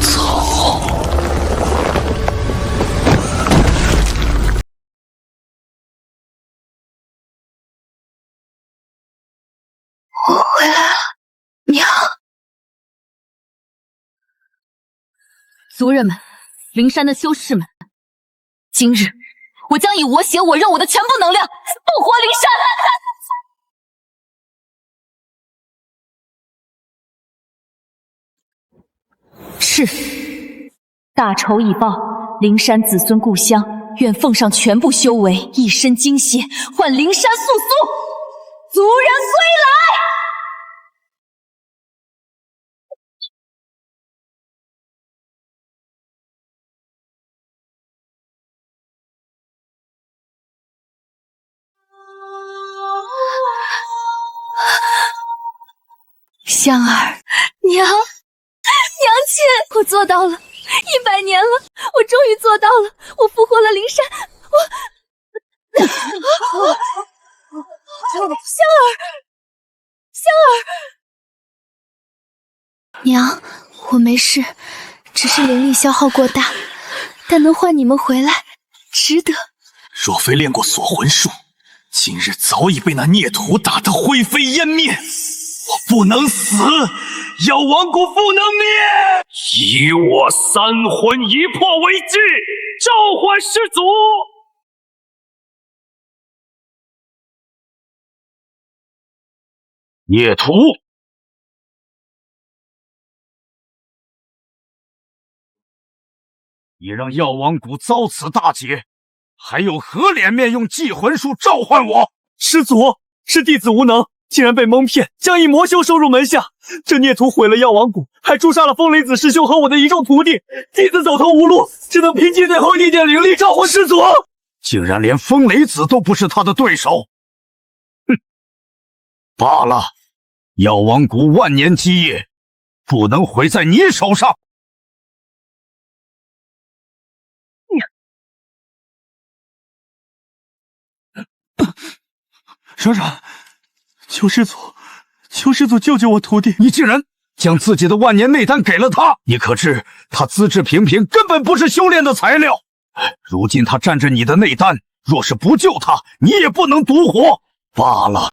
草。我回来了，娘。族人们，灵山的修士们，今日我将以我血我肉我的全部能量复活灵山。是，大仇已报，灵山子孙故乡，愿奉上全部修为，一身精血，换灵山肃苏。族人归来！香儿，娘亲，我做到了，100年了，我终于做到了，我复活了灵山，香儿，娘，我没事，只是灵力消耗过大，但能换你们回来，值得。若非练过锁魂术，今日早已被那孽徒打得灰飞烟灭。我不能死，药王谷不能灭！以我三魂一魄为据，召唤师祖！孽徒！你让药王谷遭此大劫，还有何脸面用祭魂术召唤我？师祖，是弟子无能，竟然被蒙骗，将一魔修收入门下。这孽徒毁了药王谷，还诛杀了风雷子师兄和我的一众徒弟，弟子走投无路，只能凭借最后一点灵力召唤师祖。竟然连风雷子都不是他的对手。哼，罢了，药王谷万年基业不能毁在你手上。软软，求师祖救救我徒弟！你竟然将自己的万年内丹给了他，你可知他资质平平，根本不是修炼的材料。如今他占着你的内丹，若是不救他，你也不能独活。罢了。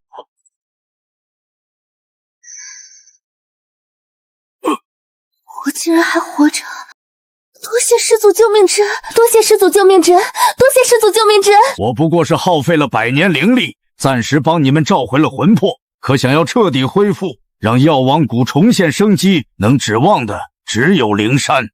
我竟然还活着！多谢师祖救命之恩！多谢师祖救命之恩！多谢师祖救命之恩！我不过是耗费了100年灵力，暂时帮你们召回了魂魄，可想要彻底恢复，让药王谷重现生机，能指望的只有灵山。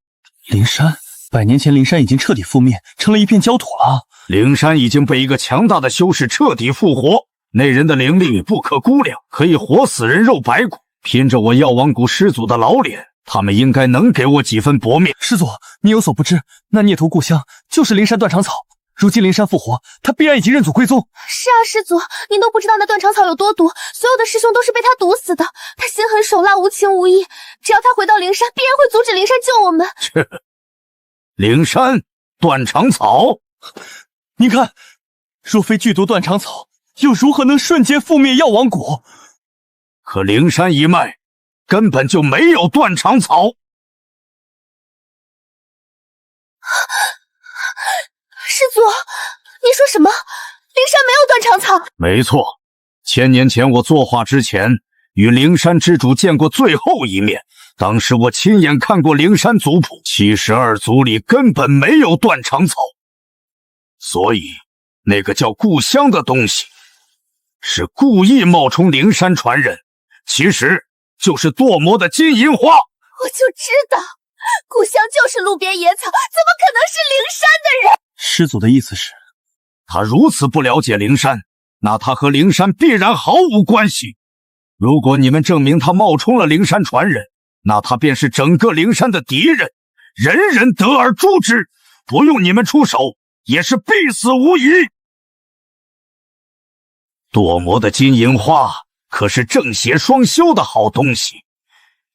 灵山？100年前灵山已经彻底覆灭，成了一片焦土了。灵山已经被一个强大的修士彻底复活，那人的灵力不可估量，可以活死人肉白骨。凭着我药王谷师祖的老脸，他们应该能给我几分薄面。师祖，你有所不知，那孽徒故乡就是灵山断肠草。如今灵山复活，他必然已经认祖归宗。是啊，师祖，您都不知道那断肠草有多毒，所有的师兄都是被他毒死的。他心狠手辣，无情无义，只要他回到灵山，必然会阻止灵山救我们。切，灵山断肠草，您看，若非剧毒断肠草，又如何能瞬间覆灭药王谷？可灵山一脉根本就没有断肠草。师祖，你说什么？灵山没有断肠草？没错，1000年前我作画之前，与灵山之主见过最后一面。当时我亲眼看过灵山族谱，72族里根本没有断肠草，所以那个叫故乡的东西是故意冒充灵山传人，其实就是堕魔的金银花。我就知道，故乡就是路边野草，怎么可能是灵山的人？师祖的意思是，他如此不了解灵山，那他和灵山必然毫无关系。如果你们证明他冒充了灵山传人，那他便是整个灵山的敌人，人人得而诛之，不用你们出手，也是必死无疑。堕魔的金银花可是正邪双修的好东西，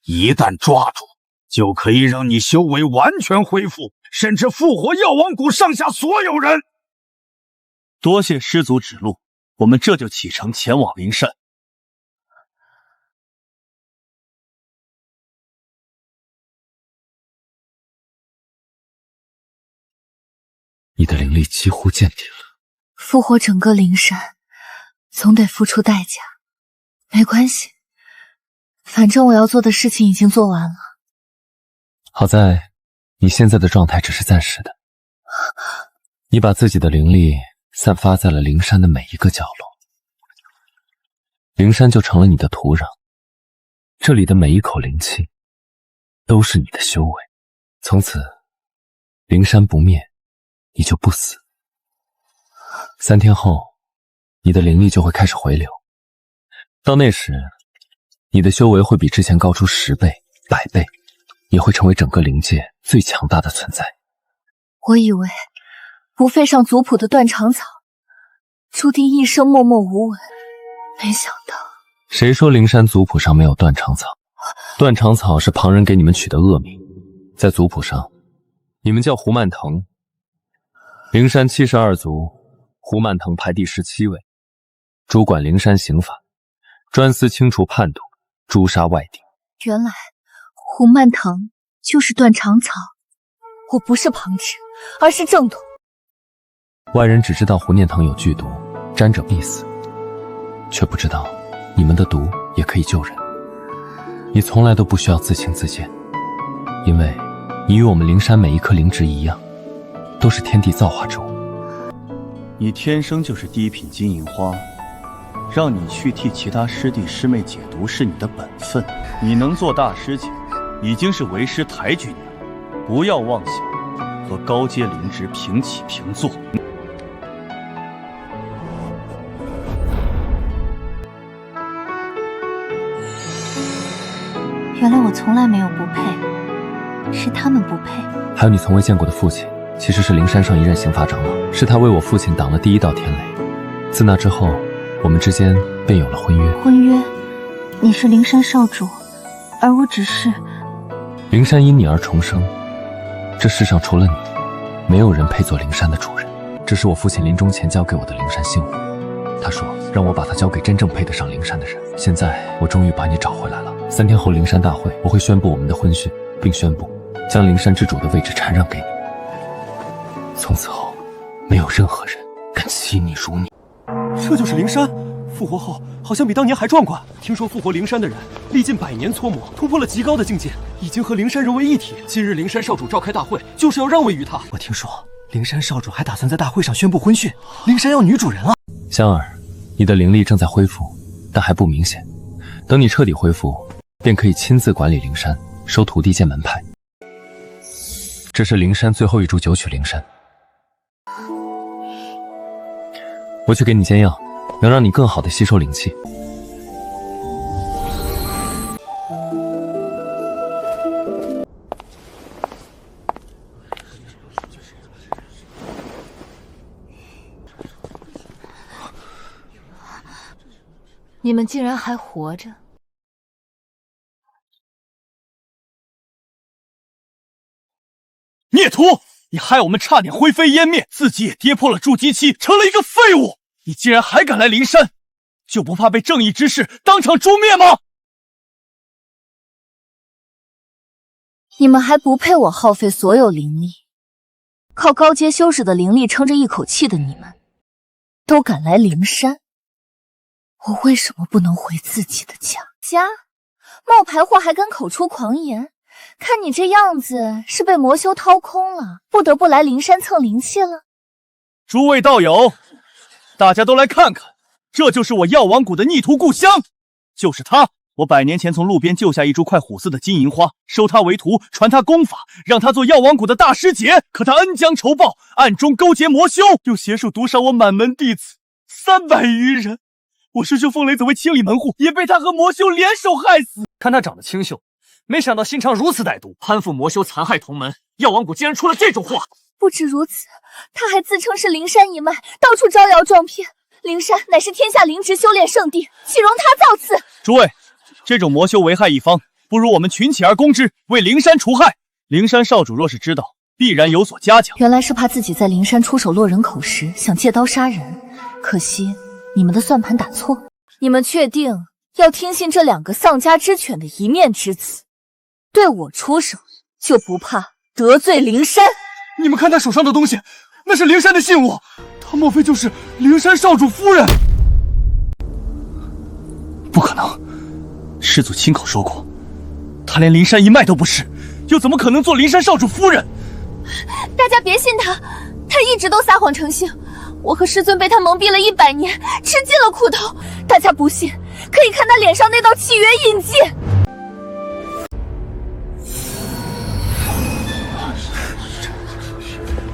一旦抓住，就可以让你修为完全恢复，甚至复活药王谷上下所有人。多谢师祖指路，我们这就启程前往灵山。你的灵力几乎见底了，复活整个灵山，总得付出代价。没关系，反正我要做的事情已经做完了。好在你现在的状态只是暂时的，你把自己的灵力散发在了灵山的每一个角落，灵山就成了你的土壤，这里的每一口灵气都是你的修为，从此灵山不灭，你就不死。3天后，你的灵力就会开始回流，到那时，你的修为会比之前高出10倍、100倍，也会成为整个灵界最强大的存在。我以为不费上族谱的断肠草，注定一生默默无闻，没想到……谁说灵山族谱上没有断肠草？断肠草是旁人给你们取的恶名，在族谱上，你们叫胡曼腾。灵山72族，胡曼腾排第17位，主管灵山刑法，专司清除叛徒，诛杀外敌。原来胡曼腾就是断肠草，我不是旁支，而是正统。外人只知道胡念腾有剧毒，沾者必死，却不知道你们的毒也可以救人。你从来都不需要自轻自贱，因为你与我们灵山每一颗灵植一样，都是天地造化之物。你天生就是第一品金银花，让你去替其他师弟师妹解毒是你的本分。你能做大师姐，已经是为师抬举你了，不要妄想和高阶灵植平起平坐。原来我从来没有不配，是他们不配。还有你从未见过的父亲，其实是灵山上一任刑法长老，是他为我父亲挡了第一道天雷。自那之后，我们之间便有了婚约。婚约，你是灵山少主，而我只是……灵山因你而重生，这世上除了你，没有人配做灵山的主人。这是我父亲临终前交给我的灵山信物，他说让我把它交给真正配得上灵山的人。现在我终于把你找回来了。3天后灵山大会，我会宣布我们的婚讯，并宣布将灵山之主的位置禅让给你。从此后，没有任何人敢欺你辱你。这就是灵山，复活后好像比当年还壮观。听说复活灵山的人历尽100年搓磨，突破了极高的境界，已经和灵山融为一体。今日灵山少主召开大会，就是要让位于他。我听说灵山少主还打算在大会上宣布婚讯，灵山要女主人了。香儿，你的灵力正在恢复，但还不明显。等你彻底恢复，便可以亲自管理灵山，收徒弟建门派。这是灵山最后一株九曲灵山，我去给你煎药，能让你更好的吸收灵气。你们竟然还活着！孽徒，你害我们差点灰飞烟灭，自己也跌破了筑基期，成了一个废物。你竟然还敢来灵山，就不怕被正义之士当场诛灭吗？你们还不配我耗费所有灵力，靠高阶修士的灵力撑着一口气的你们，都敢来灵山，我为什么不能回自己的家？冒牌货还敢口出狂言，看你这样子是被魔修掏空了，不得不来灵山蹭灵气了。诸位道友，大家都来看看，这就是我药王谷的逆徒故乡，就是他。我100年前从路边救下一株快虎似的金银花，收他为徒，传他功法，让他做药王谷的大师姐。可他恩将仇报，暗中勾结魔修，又携手毒杀我满门弟子300余人。我师兄风雷子为清理门户，也被他和魔修联手害死。看他长得清秀，没想到心肠如此歹毒，攀附魔修，残害同门。药王谷竟然出了这种话！不止如此，他还自称是灵山一脉，到处招摇撞骗。灵山乃是天下灵职修炼圣地，岂容他造次？诸位，这种魔修为害一方，不如我们群起而攻之，为灵山除害。灵山少主若是知道，必然有所加强。原来是怕自己在灵山出手落人口时，想借刀杀人。可惜你们的算盘打错。你们确定要听信这2个丧家之犬的一面之词，对我出手，就不怕得罪灵山？你们看他手上的东西，那是灵山的信物，他莫非就是灵山少主夫人？不可能，师祖亲口说过，他连灵山一脉都不是，又怎么可能做灵山少主夫人？大家别信他，他一直都撒谎成性。我和师尊被他蒙蔽了100年，吃尽了苦头。大家不信，可以看他脸上那道契约印记。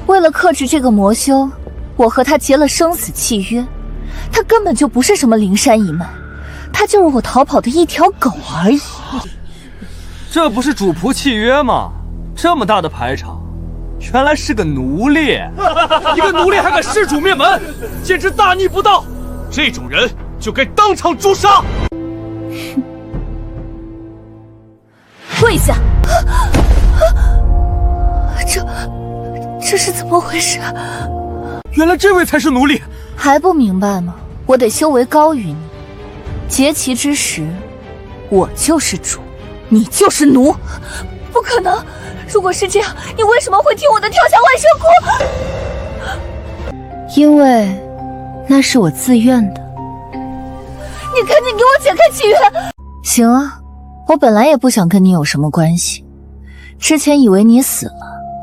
为了克制这个魔修，我和他结了生死契约。他根本就不是什么灵山一脉，他就是我逃跑的一条狗而已。这不是主仆契约吗？这么大的排场，原来是个奴隶！一个奴隶还敢弑主灭门，简直大逆不道！这种人就该当场诛杀！跪下！这是怎么回事？原来这位才是奴隶，还不明白吗？我得修为高于你，结其之时，我就是主，你就是奴。不可能！如果是这样，你为什么会听我的跳下万蛇窟？因为那是我自愿的。你赶紧给我解开契约！行啊，我本来也不想跟你有什么关系，之前以为你死了，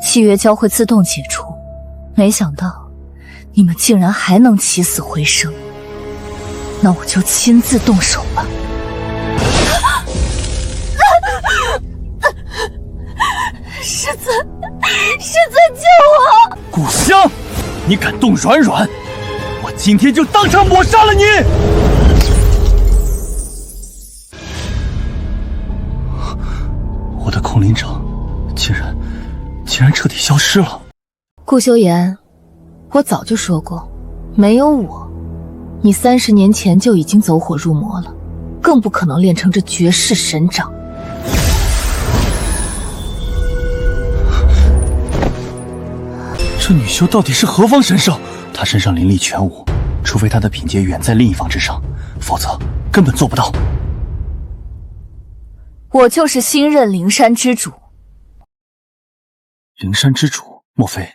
契约将会自动解除，没想到你们竟然还能起死回生，那我就亲自动手吧。师尊，师尊救我！古香，你敢动软软，我今天就当场抹杀了你！我的空灵掌竟然彻底消失了。顾修言，我早就说过，没有我，你30年前就已经走火入魔了，更不可能练成这绝世神掌。这女修到底是何方神圣？她身上灵力全无，除非她的品阶远在另一方之上，否则根本做不到。我就是新任灵山之主。灵山之主？莫非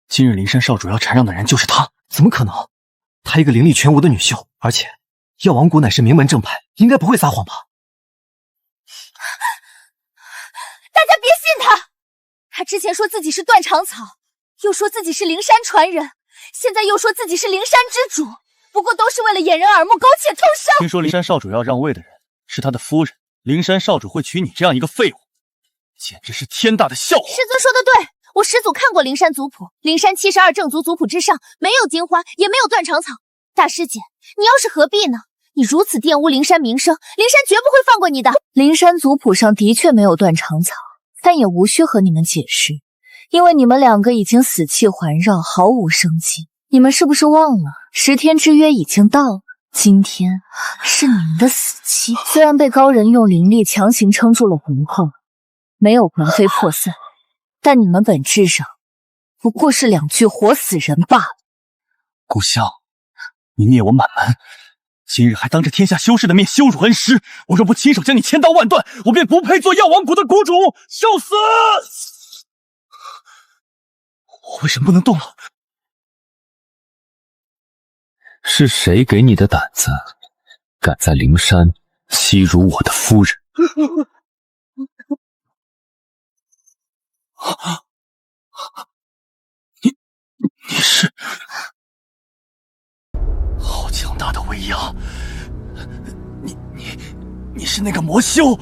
今日灵山少主要禅让的人就是他？怎么可能？她一个灵力全无的女修，而且药王谷乃是名门正派，应该不会撒谎吧？大家别信他，他之前说自己是断肠草，又说自己是灵山传人，现在又说自己是灵山之主，不过都是为了掩人耳目，苟且偷生。听说灵山少主要让位的人是他的夫人，灵山少主会娶你这样一个废物，简直是天大的笑话。师尊说的对，我师祖看过灵山族谱，灵山72正族族谱之上没有金花，也没有断肠草。大师姐，你要是何必呢？你如此玷污灵山名声，灵山绝不会放过你的。灵山族谱上的确没有断肠草，但也无需和你们解释，因为你们两个已经死气环绕，毫无生机。你们是不是忘了10天之约已经到了？今天是你们的死期。虽然被高人用灵力强行撑住了魂魄，没有魂飞魄散，但你们本质上不过是2具活死人罢了。顾香，你灭我满门，今日还当着天下修士的面羞辱恩师，我若不亲手将你千刀万断，我便不配做药王谷的谷主。受死！我为什么不能动了？是谁给你的胆子，敢在灵山欺辱我的夫人？你是？好强大的威压！你是那个魔修？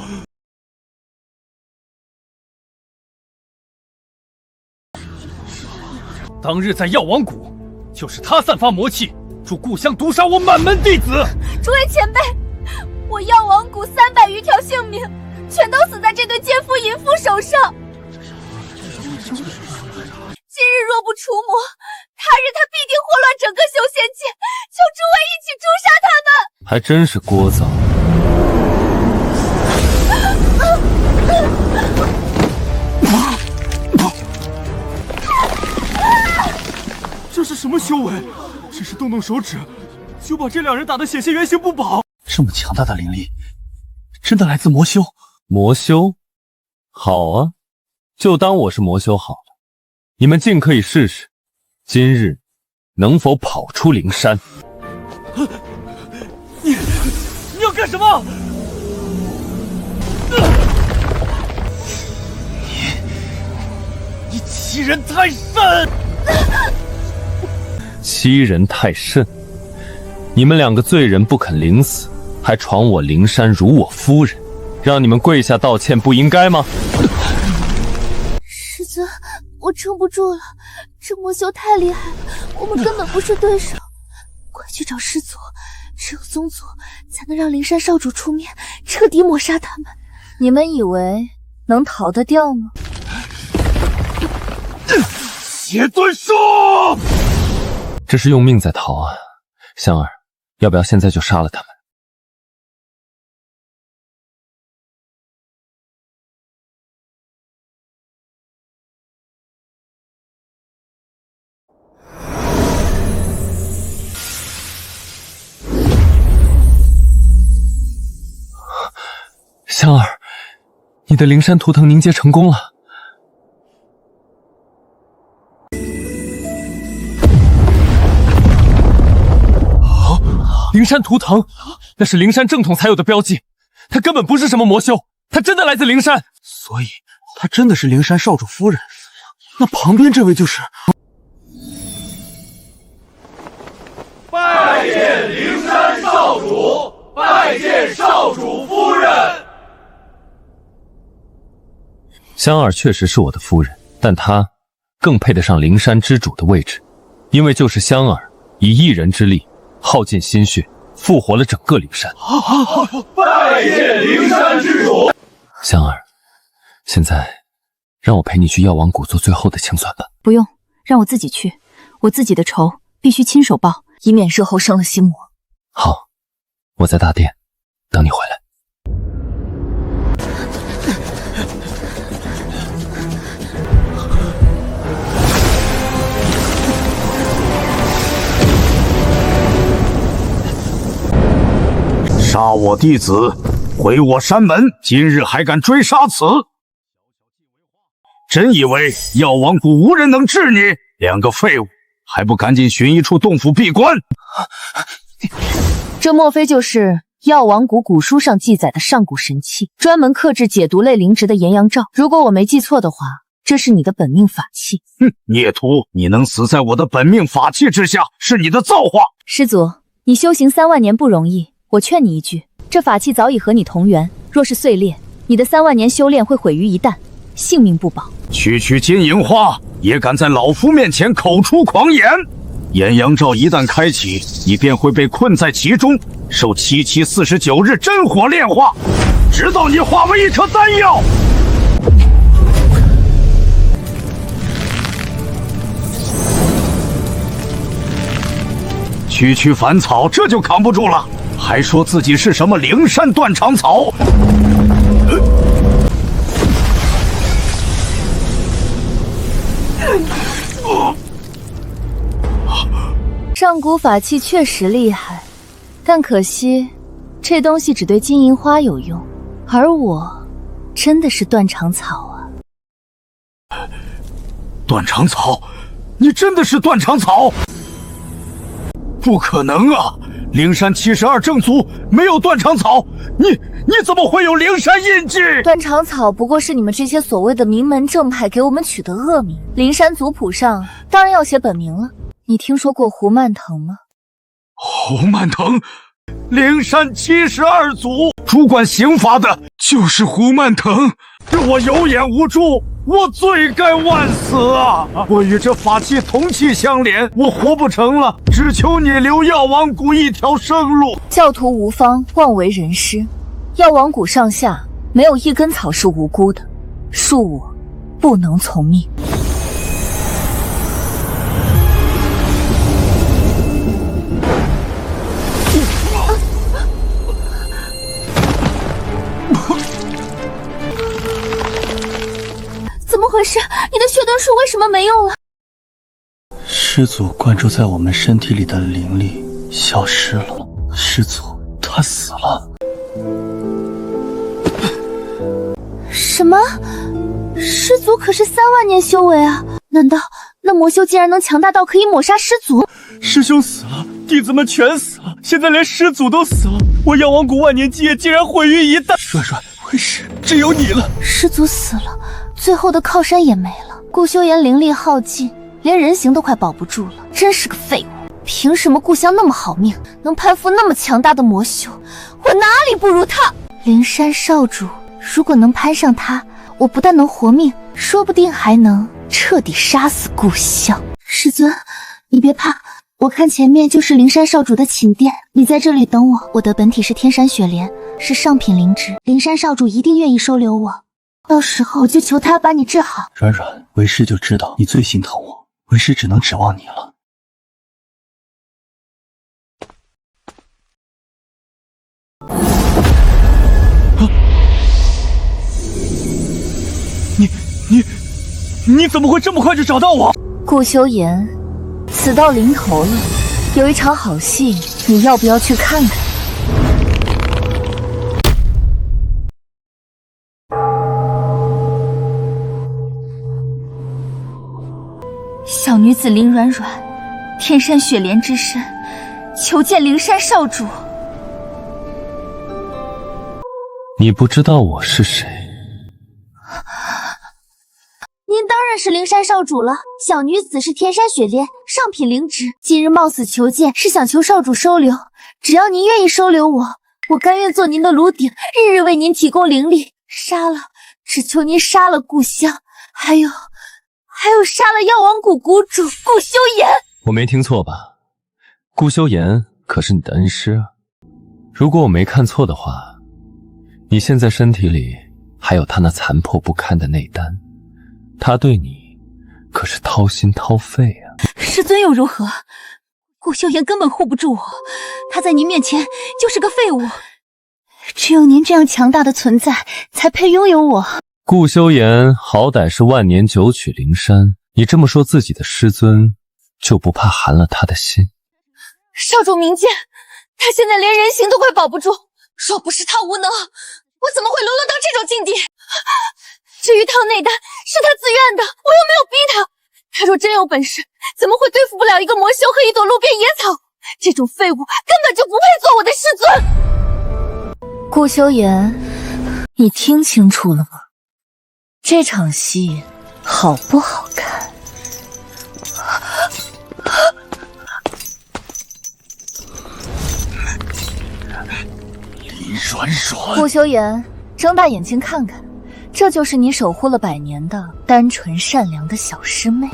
当日在药王谷，就是他散发魔气，助故乡毒杀我满门弟子。诸位前辈，我药王谷300余条性命，全都死在这对奸夫淫妇手上。今日若不除魔，他日他必定祸乱整个修仙界，求诸位一起诛杀他们。还真是聒噪。这是什么修为？只是动动手指，就把这2人打得险些原形不保。这么强大的灵力，真的来自魔修？魔修？好啊，就当我是魔修好了。你们尽可以试试，今日能否跑出灵山？你要干什么？你欺人太甚！欺人太甚！你们2个罪人不肯领死，还闯我灵山辱我夫人，让你们跪下道歉不应该吗？师尊，我撑不住了，这魔修太厉害了，我们根本不是对手。快去找师祖，只有宗祖才能让灵山少主出面，彻底抹杀他们。你们以为能逃得掉吗？邪尊术！这是用命在逃啊！香儿，要不要现在就杀了他们？香儿，你的灵山图腾凝结成功了。灵山图腾，那是灵山正统才有的标记，它根本不是什么魔修，它真的来自灵山。所以，她真的是灵山少主夫人。那旁边这位就是……拜见灵山少主，拜见少主夫人。香儿确实是我的夫人，但她更配得上灵山之主的位置，因为就是香儿以一人之力，耗尽心血，复活了整个灵山。拜见灵山之主。香儿，现在让我陪你去药王谷做最后的清算吧。不用，让我自己去，我自己的仇必须亲手报，以免日后生了心魔。好，我在大殿等你回来。杀我弟子，毁我山门，今日还敢追杀此？真以为药王谷无人能治你？两个废物，还不赶紧寻一处洞府闭关！这莫非就是药王谷古书上记载的上古神器，专门克制解毒类灵植的炎阳罩？如果我没记错的话，这是你的本命法器。哼，孽徒，你能死在我的本命法器之下，是你的造化。师祖，你修行3万年不容易，我劝你一句，这法器早已和你同源，若是碎裂，你的3万年修炼会毁于一旦，性命不保。区金银花也敢在老夫面前口出狂言！炎阳罩一旦开启，你便会被困在其中，受749日真火炼化，直到你化为一颗丹药。区凡草这就扛不住了，还说自己是什么灵山断肠草。上古法器确实厉害，但可惜这东西只对金银花有用，而我真的是断肠草啊！断肠草？你真的是断肠草？不可能啊！灵山72正祖没有断肠草，你怎么会有灵山印记？断肠草不过是你们这些所谓的名门正派给我们取的恶名，灵山族谱上当然要写本名了。你听说过胡曼腾吗？胡曼腾，灵山72祖主管刑罚的就是胡曼腾，我有眼无珠，我罪该万死啊！我与这法器同气相连，我活不成了，只求你留药王谷一条生路。教徒无方，妄为人师，药王谷上下没有一根草是无辜的，恕我不能从命。怎么回事？你的血遁术为什么没用了？师祖灌注在我们身体里的灵力消失了，师祖他死了。什么？师祖可是3万年修为啊！难道那魔修竟然能强大到可以抹杀师祖？师兄死了，弟子们全死了，现在连师祖都死了，我药王谷万年基业竟然毁于一旦。软软，为师只有你了。师祖死了，最后的靠山也没了。顾修言灵力耗尽，连人形都快保不住了，真是个废物。凭什么顾香那么好命，能攀附那么强大的魔修？我哪里不如他？灵山少主，如果能攀上他，我不但能活命，说不定还能彻底杀死顾香。师尊，你别怕，我看前面就是灵山少主的寝殿，你在这里等我。我的本体是天山雪莲，是上品灵植，灵山少主一定愿意收留我，到时候就求他把你治好。软软，为师就知道你最心疼我，为师只能指望你了。你怎么会这么快就找到我？顾修言，死到临头了，有一场好戏，你要不要去看看？小女子林软软，天山雪莲之身，求见灵山少主。你不知道我是谁？您当然是灵山少主了。小女子是天山雪莲，上品灵植，今日冒死求见，是想求少主收留。只要您愿意收留我，我甘愿做您的炉鼎，日日为您提供灵力。只求您杀了顾香，还有杀了药王谷谷主顾修言。我没听错吧？顾修言可是你的恩师啊。如果我没看错的话，你现在身体里还有他那残破不堪的内丹，他对你可是掏心掏肺啊。师尊又如何？顾修言根本护不住我，他在您面前就是个废物。只有您这样强大的存在，才配拥有我。顾修言好歹是万年九曲灵山，你这么说自己的师尊，就不怕寒了他的心？少主明鉴，他现在连人形都快保不住，若不是他无能，我怎么会沦落到这种境地？至于烫内丹，是他自愿的，我又没有逼他。他若真有本事，怎么会对付不了一个魔修和一朵路边野草？这种废物根本就不配做我的师尊。顾修言，你听清楚了吗？这场戏好不好看？林软软，顾修言，睁大眼睛看看，这就是你守护了100年的单纯善良的小师妹。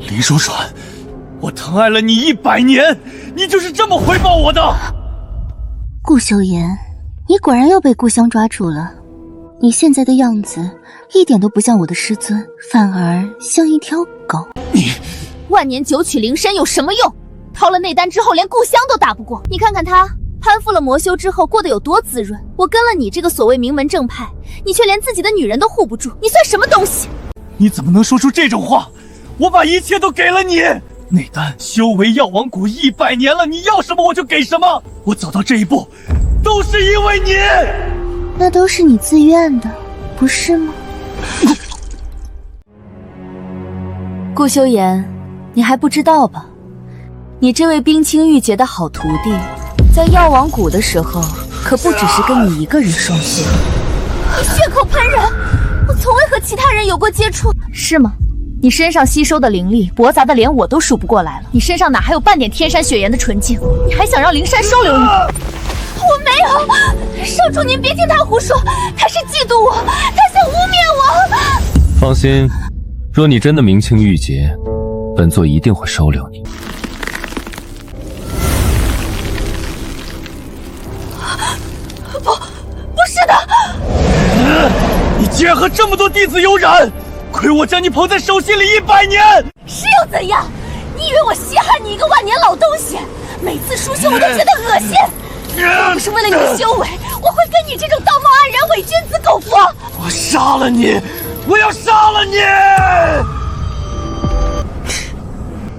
林软软，我疼爱了你100年，你就是这么回报我的？顾修言，你果然又被故乡抓住了。你现在的样子一点都不像我的师尊，反而像一条狗。你万年九曲灵山有什么用？掏了内丹之后，连故乡都打不过。你看看他攀附了魔修之后过得有多滋润，我跟了你这个所谓名门正派，你却连自己的女人都护不住，你算什么东西？你怎么能说出这种话？我把一切都给了你，内丹修为药王谷100年了，你要什么我就给什么。我走到这一步，都是因为你。那都是你自愿的，不是吗？顾修言，你还不知道吧？你这位冰清玉洁的好徒弟，在药王谷的时候，可不只是跟你一个人双修。你血口喷人，我从未和其他人有过接触，是吗？你身上吸收的灵力驳杂的连我都数不过来了，你身上哪还有半点天山雪颜的纯净？你还想让灵山收留你？我没有，少主您别听他胡说，他是嫉妒我，他想污蔑我。放心，若你真的名清玉洁，本座一定会收留你。不是的，你竟然和这么多弟子有染，亏我将你捧在手心里100年。是又怎样？你以为我稀罕你一个万年老东西？每次书修我都觉得恶心。要不是为了你的修为，我会跟你这种道貌岸然伪君子苟活。我杀了你！我要杀了你！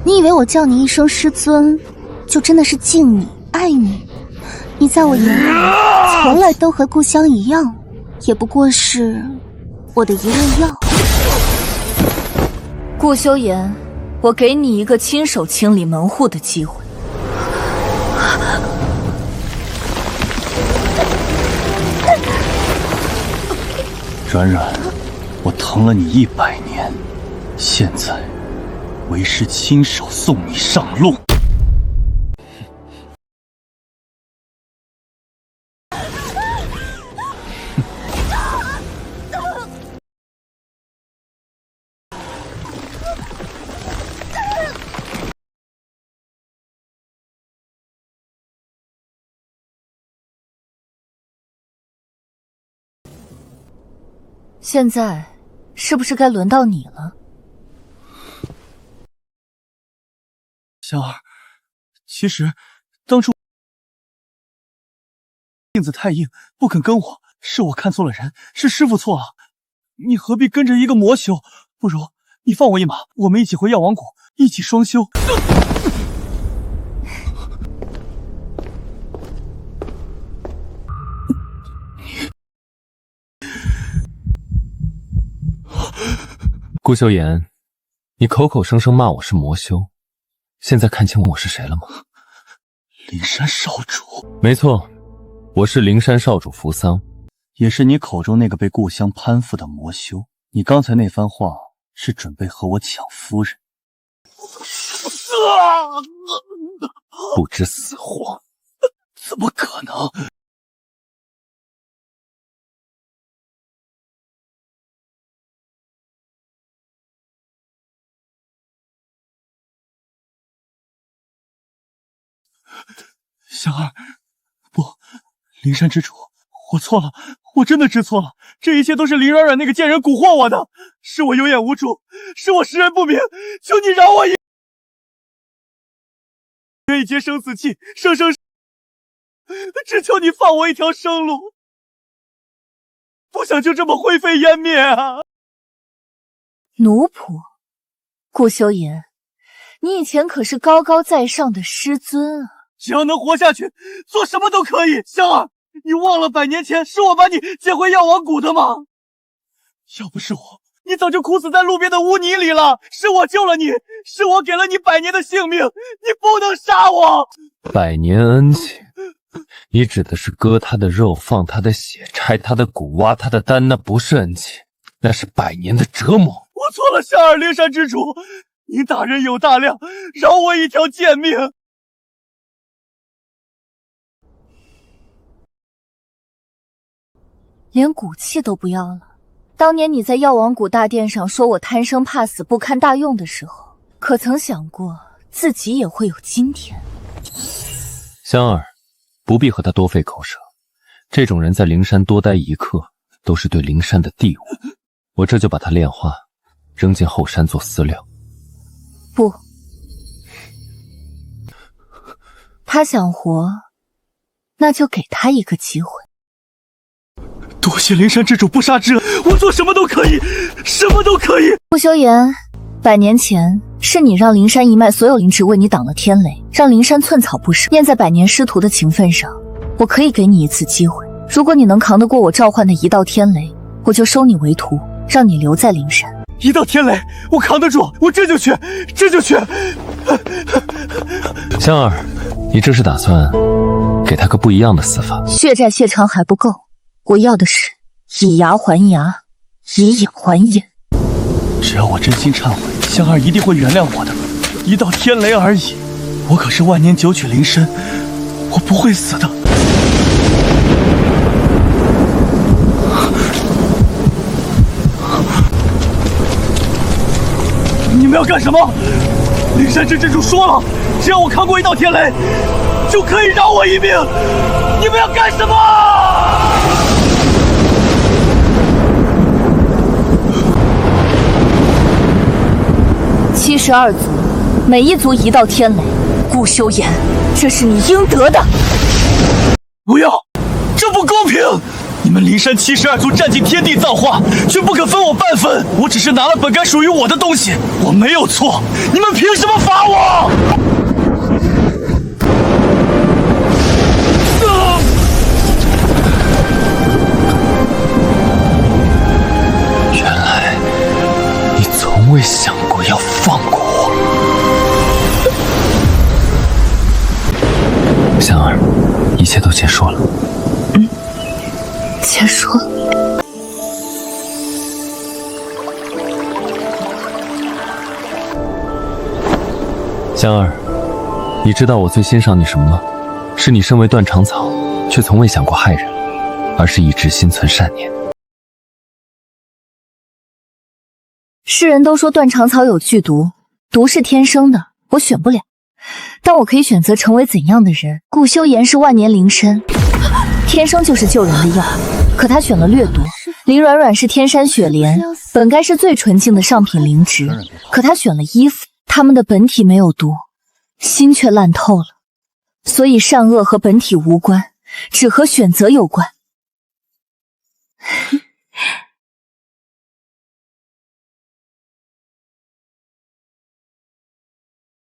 你以为我叫你一声师尊，就真的是敬你、爱你？你在我眼里从来都和故乡一样，也不过是我的一味药。顾修言，我给你一个亲手清理门户的机会。软软，我疼了你100年，现在为师亲手送你上路。现在是不是该轮到你了？香儿，其实当初性子太硬，不肯跟我，是我看错了人，是师父错了。你何必跟着一个魔修？不如你放我一马，我们一起回药王谷，一起双修。顾修言，你口口声声骂我是魔修，现在看清我是谁了吗？灵山少主。没错，我是灵山少主扶桑，也是你口中那个被故乡攀附的魔修。你刚才那番话是准备和我抢夫人？不知死活！怎么可能？香儿，不，灵山之主，我错了，我真的知错了，这一切都是林软软那个贱人蛊惑我的，是我有眼无珠，是我识人不明，求你饶我一劫生死契，生生，只求你放我一条生路，不想就这么灰飞烟灭啊！奴仆，顾修言，你以前可是高高在上的师尊啊！只要能活下去，做什么都可以。香儿，你忘了100年前是我把你接回药王谷的吗？要不是我，你早就枯死在路边的污泥里了。是我救了你，是我给了你100年的性命，你不能杀我！100年恩情，你指的是割他的肉，放他的血，拆他的骨，挖他的丹，那不是恩情，那是100年的折磨。我错了，香儿，灵山之主，您大人有大量，饶我一条贱命。连骨气都不要了。当年你在药王谷大殿上说我贪生怕死不堪大用的时候，可曾想过自己也会有今天？香儿，不必和他多费口舌，这种人在灵山多待一刻都是对灵山的玷污。我这就把他炼化，扔进后山做饲料。不，他想活，那就给他一个机会。多谢灵山之主不杀之恩，我做什么都可以，什么都可以。顾修言，100年前是你让灵山一脉所有灵植为你挡了天雷，让灵山寸草不生。念在100年师徒的情分上，我可以给你一次机会。如果你能扛得过我召唤的一道天雷，我就收你为徒，让你留在灵山。一道天雷，我扛得住，我这就去，这就去。香儿，你这是打算给他个不一样的死法？血债血偿还不够。我要的是以牙还牙，以眼还眼。只要我真心忏悔，香儿一定会原谅我的。一道天雷而已，我可是万年九曲灵身，我不会死的。你们要干什么？灵山之主说了，只要我扛过一道天雷，就可以饶我一命。你们要干什么？72族，每一族一道天雷。顾修言，这是你应得的。不要，这不公平！你们灵山72族占尽天地造化，却不肯分我半分。我只是拿了本该属于我的东西，我没有错。你们凭什么罚我？原来你从未想过要放过我。香儿，一切都结束了。结束了。香儿，你知道我最欣赏你什么吗？是你身为断肠草，却从未想过害人，而是一直心存善念。世人都说断肠草有剧毒，毒是天生的，我选不了。但我可以选择成为怎样的人。顾修言是万年灵身，天生就是救人的药，可他选了掠夺。林软软是天山雪莲，本该是最纯净的上品灵植，可他选了衣服，他们的本体没有毒，心却烂透了。所以善恶和本体无关，只和选择有关。